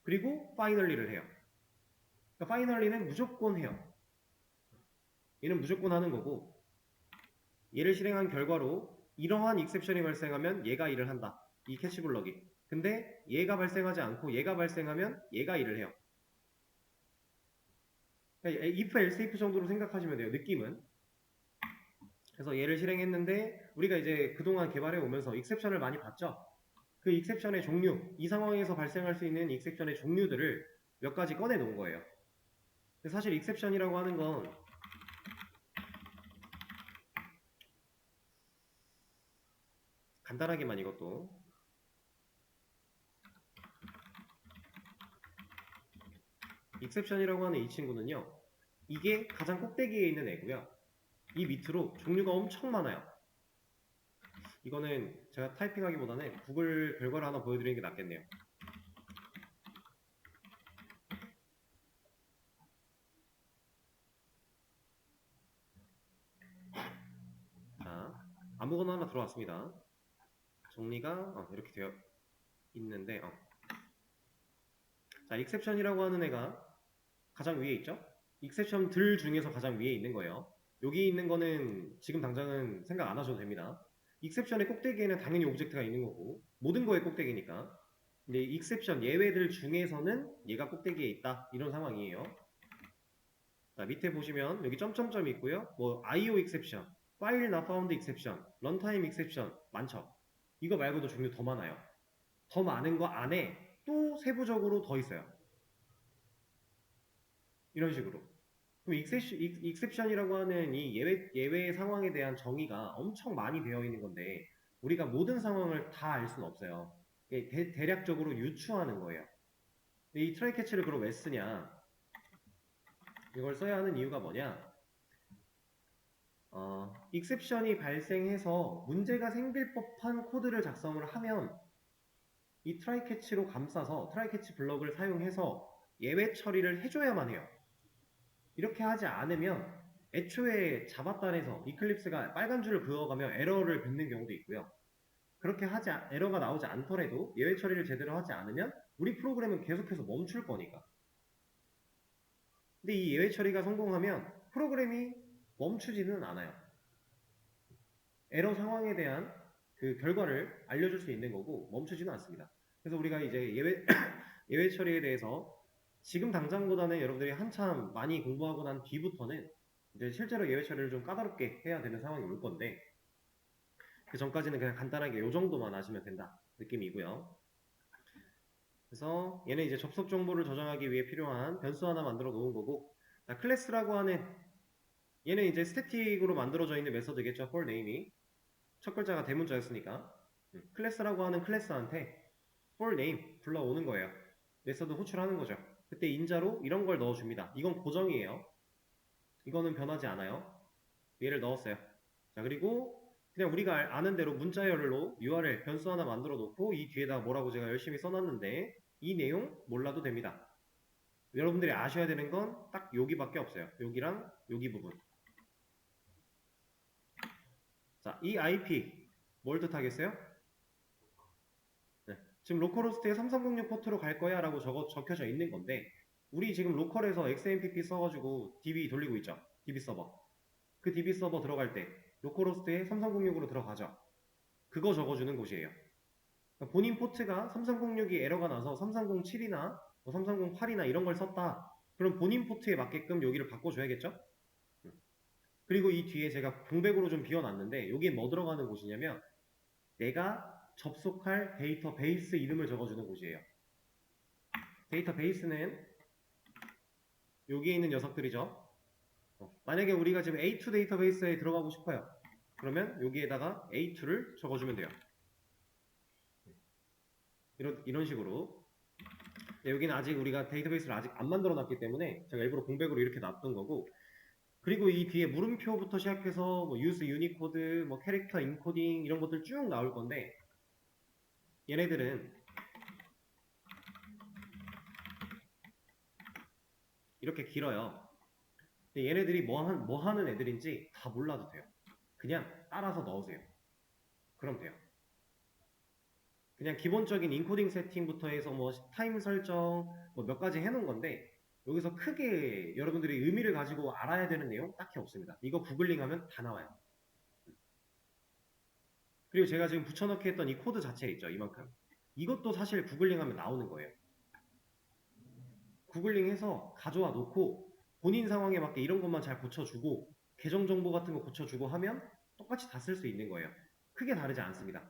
그리고 finally를 해요. 그러니까 finally는 무조건 해요. 얘는 무조건 하는 거고 얘를 실행한 결과로 이러한 exception이 발생하면 얘가 일을 한다. 이 캐치 블럭이. 근데 얘가 발생하지 않고 얘가 발생하면 얘가 일을 해요. 그러니까 if, else, if 정도로 생각하시면 돼요. 느낌은. 그래서 얘를 실행했는데 우리가 이제 그동안 개발해 오면서 익셉션을 많이 봤죠. 그 익셉션의 종류, 이 상황에서 발생할 수 있는 익셉션의 종류들을 몇 가지 꺼내 놓은 거예요. 사실 익셉션이라고 하는 건 간단하게만 이것도 익셉션이라고 하는 이 친구는요. 이게 가장 꼭대기에 있는 애고요. 이 밑으로 종류가 엄청 많아요. 이거는 제가 타이핑하기보다는 구글 결과를 하나 보여드리는 게 낫겠네요. 자, 아무거나 하나 들어왔습니다. 정리가 이렇게 되어 있는데 자, 익셉션이라고 하는 애가 가장 위에 있죠? 익셉션들 중에서 가장 위에 있는 거예요. 여기 있는 거는 지금 당장은 생각 안 하셔도 됩니다. 익셉션의 꼭대기에는 당연히 오브젝트가 있는 거고 모든 거의 꼭대기니까. 근데 익셉션 예외들 중에서는 얘가 꼭대기에 있다 이런 상황이에요. 자, 밑에 보시면 여기 점점점이 있고요. 뭐 IO exception, file not found exception, runtime exception 많죠. 이거 말고도 종류 더 많아요. 더 많은 거 안에 또 세부적으로 더 있어요. 이런 식으로. 그럼 익셉션이라고 하는 이 예외 상황에 대한 정의가 엄청 많이 되어 있는 건데 우리가 모든 상황을 다 알 수는 없어요. 대략적으로 유추하는 거예요. 근데 이 트라이 캐치를 그럼 왜 쓰냐? 이걸 써야 하는 이유가 뭐냐? 익셉션이 발생해서 문제가 생길 법한 코드를 작성을 하면 이 트라이 캐치로 감싸서 트라이 캐치 블럭을 사용해서 예외 처리를 해줘야만 해요. 이렇게 하지 않으면 애초에 자바단에서 이클립스가 빨간 줄을 그어가며 에러를 뱉는 경우도 있고요. 그렇게 에러가 나오지 않더라도 예외 처리를 제대로 하지 않으면 우리 프로그램은 계속해서 멈출 거니까. 근데 이 예외 처리가 성공하면 프로그램이 멈추지는 않아요. 에러 상황에 대한 그 결과를 알려줄 수 있는 거고 멈추지는 않습니다. 그래서 우리가 이제 예외 처리에 대해서 지금 당장보다는 여러분들이 한참 많이 공부하고 난 뒤부터는 이제 실제로 예외 처리를 좀 까다롭게 해야 되는 상황이 올 건데 그 전까지는 그냥 간단하게 요 정도만 아시면 된다 느낌이고요. 그래서 얘는 이제 접속 정보를 저장하기 위해 필요한 변수 하나 만들어 놓은 거고 클래스라고 하는 얘는 이제 스태틱으로 만들어져 있는 메서드겠죠. for name이 첫 글자가 대문자였으니까 클래스라고 하는 클래스한테 for name 불러오는 거예요. 메서드 호출하는 거죠. 그때 인자로 이런 걸 넣어줍니다. 이건 고정이에요. 이거는 변하지 않아요. 얘를 넣었어요. 자, 그리고 그냥 우리가 아는 대로 문자열로 URL 변수 하나 만들어 놓고 이 뒤에다 뭐라고 제가 열심히 써놨는데 이 내용 몰라도 됩니다. 여러분들이 아셔야 되는 건 딱 여기밖에 없어요. 여기랑 여기 부분. 자, 이 IP 뭘 뜻하겠어요? 네. 지금 로컬호스트에 3306 포트로 갈 거야 라고 적혀져 있는 건데 우리 지금 로컬에서 XMPP 써가지고 DB 돌리고 있죠. DB 서버. 그 DB 서버 들어갈 때 로컬호스트에 3306으로 들어가죠. 그거 적어주는 곳이에요. 그러니까 본인 포트가 3306이 에러가 나서 3307이나 3308이나 이런 걸 썼다. 그럼 본인 포트에 맞게끔 여기를 바꿔줘야겠죠? 그리고 이 뒤에 제가 공백으로 좀 비워놨는데 여기에 뭐 들어가는 곳이냐면 내가 접속할 데이터베이스 이름을 적어주는 곳이에요. 데이터베이스는 여기에 있는 녀석들이죠. 만약에 우리가 지금 A2 데이터베이스에 들어가고 싶어요. 그러면 여기에다가 A2를 적어주면 돼요. 이런 식으로. 여기는 아직 우리가 데이터베이스를 아직 안 만들어 놨기 때문에 제가 일부러 공백으로 이렇게 놨던 거고, 그리고 이 뒤에 물음표부터 시작해서 뭐 use 유니코드, 뭐 캐릭터 인코딩 이런 것들 쭉 나올 건데 얘네들은 이렇게 길어요. 근데 얘네들이 뭐 하는 애들인지 다 몰라도 돼요. 그냥 따라서 넣으세요. 그럼 돼요. 그냥 기본적인 인코딩 세팅부터 해서 뭐 타임 설정 뭐 몇 가지 해놓은 건데 여기서 크게 여러분들이 의미를 가지고 알아야 되는 내용 딱히 없습니다. 이거 구글링하면 다 나와요. 그리고 제가 지금 붙여넣기 했던 이 코드 자체 있죠, 이만큼. 이것도 사실 구글링하면 나오는 거예요. 구글링해서 가져와 놓고 본인 상황에 맞게 이런 것만 잘 고쳐주고 계정 정보 같은 거 고쳐주고 하면 똑같이 다 쓸 수 있는 거예요. 크게 다르지 않습니다.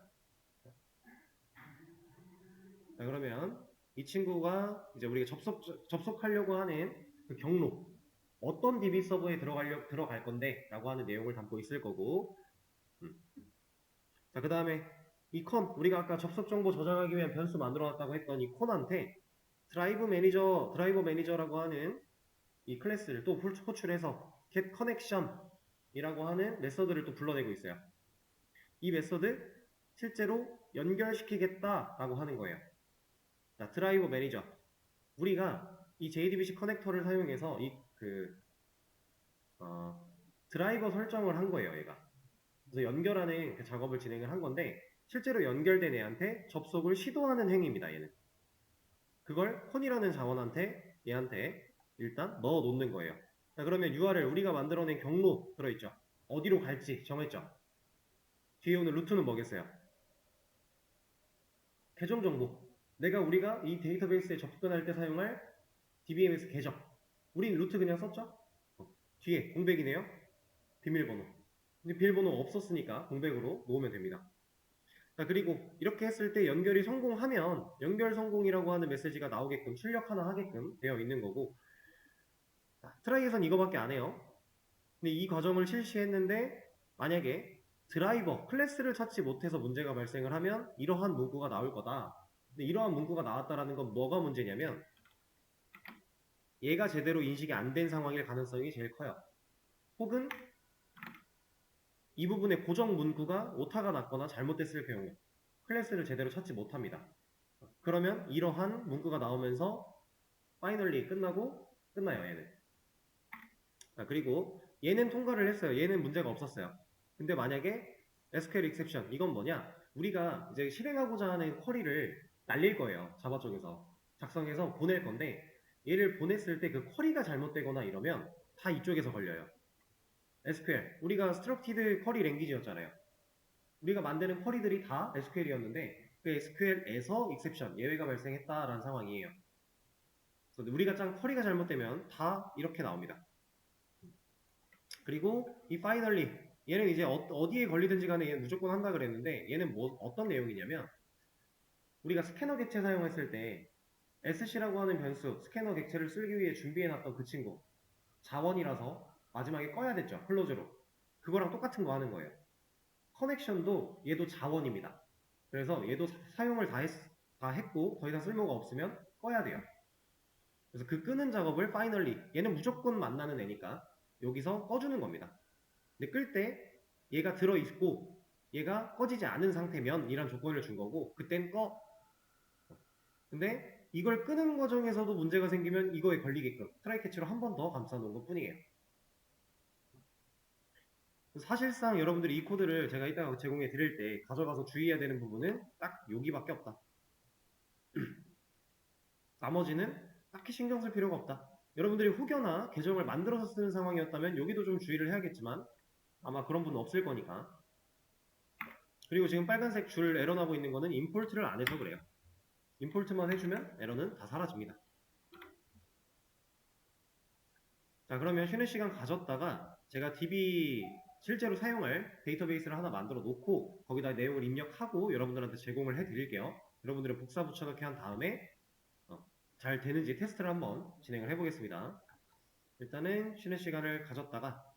자, 그러면 이 친구가 이제 우리가 접속하려고 하는 그 경로, 어떤 DB 서버에 들어갈 건데 라고 하는 내용을 담고 있을 거고, 자, 그 다음에 이 컨, 우리가 아까 접속 정보 저장하기 위한 변수 만들어 놨다고 했던 이 콘한테 드라이버 매니저라고 하는 이 클래스를 또 호출해서 get connection 이라고 하는 메서드를 또 불러내고 있어요. 이 메서드 실제로 연결시키겠다 라고 하는 거예요. 자, 드라이버 매니저. 우리가 이 JDBC 커넥터를 사용해서 드라이버 설정을 한 거예요, 얘가. 그래서 연결하는 그 작업을 진행을 한 건데 실제로 연결된 애한테 접속을 시도하는 행위입니다, 얘는. 그걸 콘이라는 자원한테 얘한테 일단 넣어 놓는 거예요. 자, 그러면 URL 우리가 만들어낸 경로 들어있죠. 어디로 갈지 정했죠. 뒤에 오는 루트는 뭐겠어요? 계정 정보. 우리가 이 데이터베이스에 접근할 때 사용할 DBMS 계정. 우린 루트 그냥 썼죠? 뒤에 공백이네요. 비밀번호. 근데 비밀번호 없었으니까 공백으로 놓으면 됩니다. 자, 그리고 이렇게 했을 때 연결이 성공하면 연결 성공이라고 하는 메시지가 나오게끔 출력 하나 하게끔 되어 있는 거고, 자, 트라이에선 이거밖에 안 해요. 근데 이 과정을 실시했는데 만약에 드라이버 클래스를 찾지 못해서 문제가 발생을 하면 이러한 문구가 나올 거다. 근데 이러한 문구가 나왔다라는 건 뭐가 문제냐면 얘가 제대로 인식이 안 된 상황일 가능성이 제일 커요. 혹은 이 부분에 고정 문구가 오타가 났거나 잘못됐을 경우 클래스를 제대로 찾지 못합니다. 그러면 이러한 문구가 나오면서 파이널리 끝나요, 얘는. 자, 그리고 얘는 통과를 했어요. 얘는 문제가 없었어요. 근데 만약에 SQL exception, 이건 뭐냐? 우리가 이제 실행하고자 하는 쿼리를 날릴 거예요. 자바 쪽에서 작성해서 보낼 건데 얘를 보냈을 때 그 쿼리가 잘못되거나 이러면 다 이쪽에서 걸려요. SQL, 우리가 스트럭티드 쿼리 랭귀지였잖아요. 우리가 만드는 쿼리들이 다 SQL이었는데 그 SQL에서 exception, 예외가 발생했다라는 상황이에요. 그래서 우리가 짠 쿼리가 잘못되면 다 이렇게 나옵니다. 그리고 이 finally, 얘는 이제 어디에 걸리든지 간에 얘는 무조건 한다 그랬는데 얘는 어떤 내용이냐면 우리가 스캐너 객체 사용했을 때 sc라고 하는 변수, 스캐너 객체를 쓰기 위해 준비해놨던 그 친구 자원이라서 마지막에 꺼야 됐죠. 클로즈로. 그거랑 똑같은 거 하는 거예요. 커넥션도 얘도 자원입니다. 그래서 얘도 사용을 다 했고 더 이상 쓸모가 없으면 꺼야 돼요. 그래서 그 끄는 작업을 finally, 얘는 무조건 만나는 애니까 여기서 꺼주는 겁니다. 근데 끌 때 얘가 들어있고 얘가 꺼지지 않은 상태면 이란 조건을 준 거고 그땐 꺼. 근데 이걸 끄는 과정에서도 문제가 생기면 이거에 걸리게끔 트라이 캐치로 한 번 더 감싸 놓은 것 뿐이에요. 사실상 여러분들이 이 코드를 제가 이따가 제공해 드릴 때 가져가서 주의해야 되는 부분은 딱 여기밖에 없다. 나머지는 딱히 신경 쓸 필요가 없다. 여러분들이 혹여나 계정을 만들어서 쓰는 상황이었다면 여기도 좀 주의를 해야겠지만 아마 그런 분은 없을 거니까. 그리고 지금 빨간색 줄 에러 나고 있는 거는 임포트를 안 해서 그래요. 임포트만 해주면 에러는 다 사라집니다. 자, 그러면 쉬는 시간 가졌다가 제가 DB 실제로 사용할 데이터베이스를 하나 만들어 놓고 거기다 내용을 입력하고 여러분들한테 제공을 해 드릴게요. 여러분들은 복사 붙여넣기 한 다음에 잘 되는지 테스트를 한번 진행을 해 보겠습니다. 일단은 쉬는 시간을 가졌다가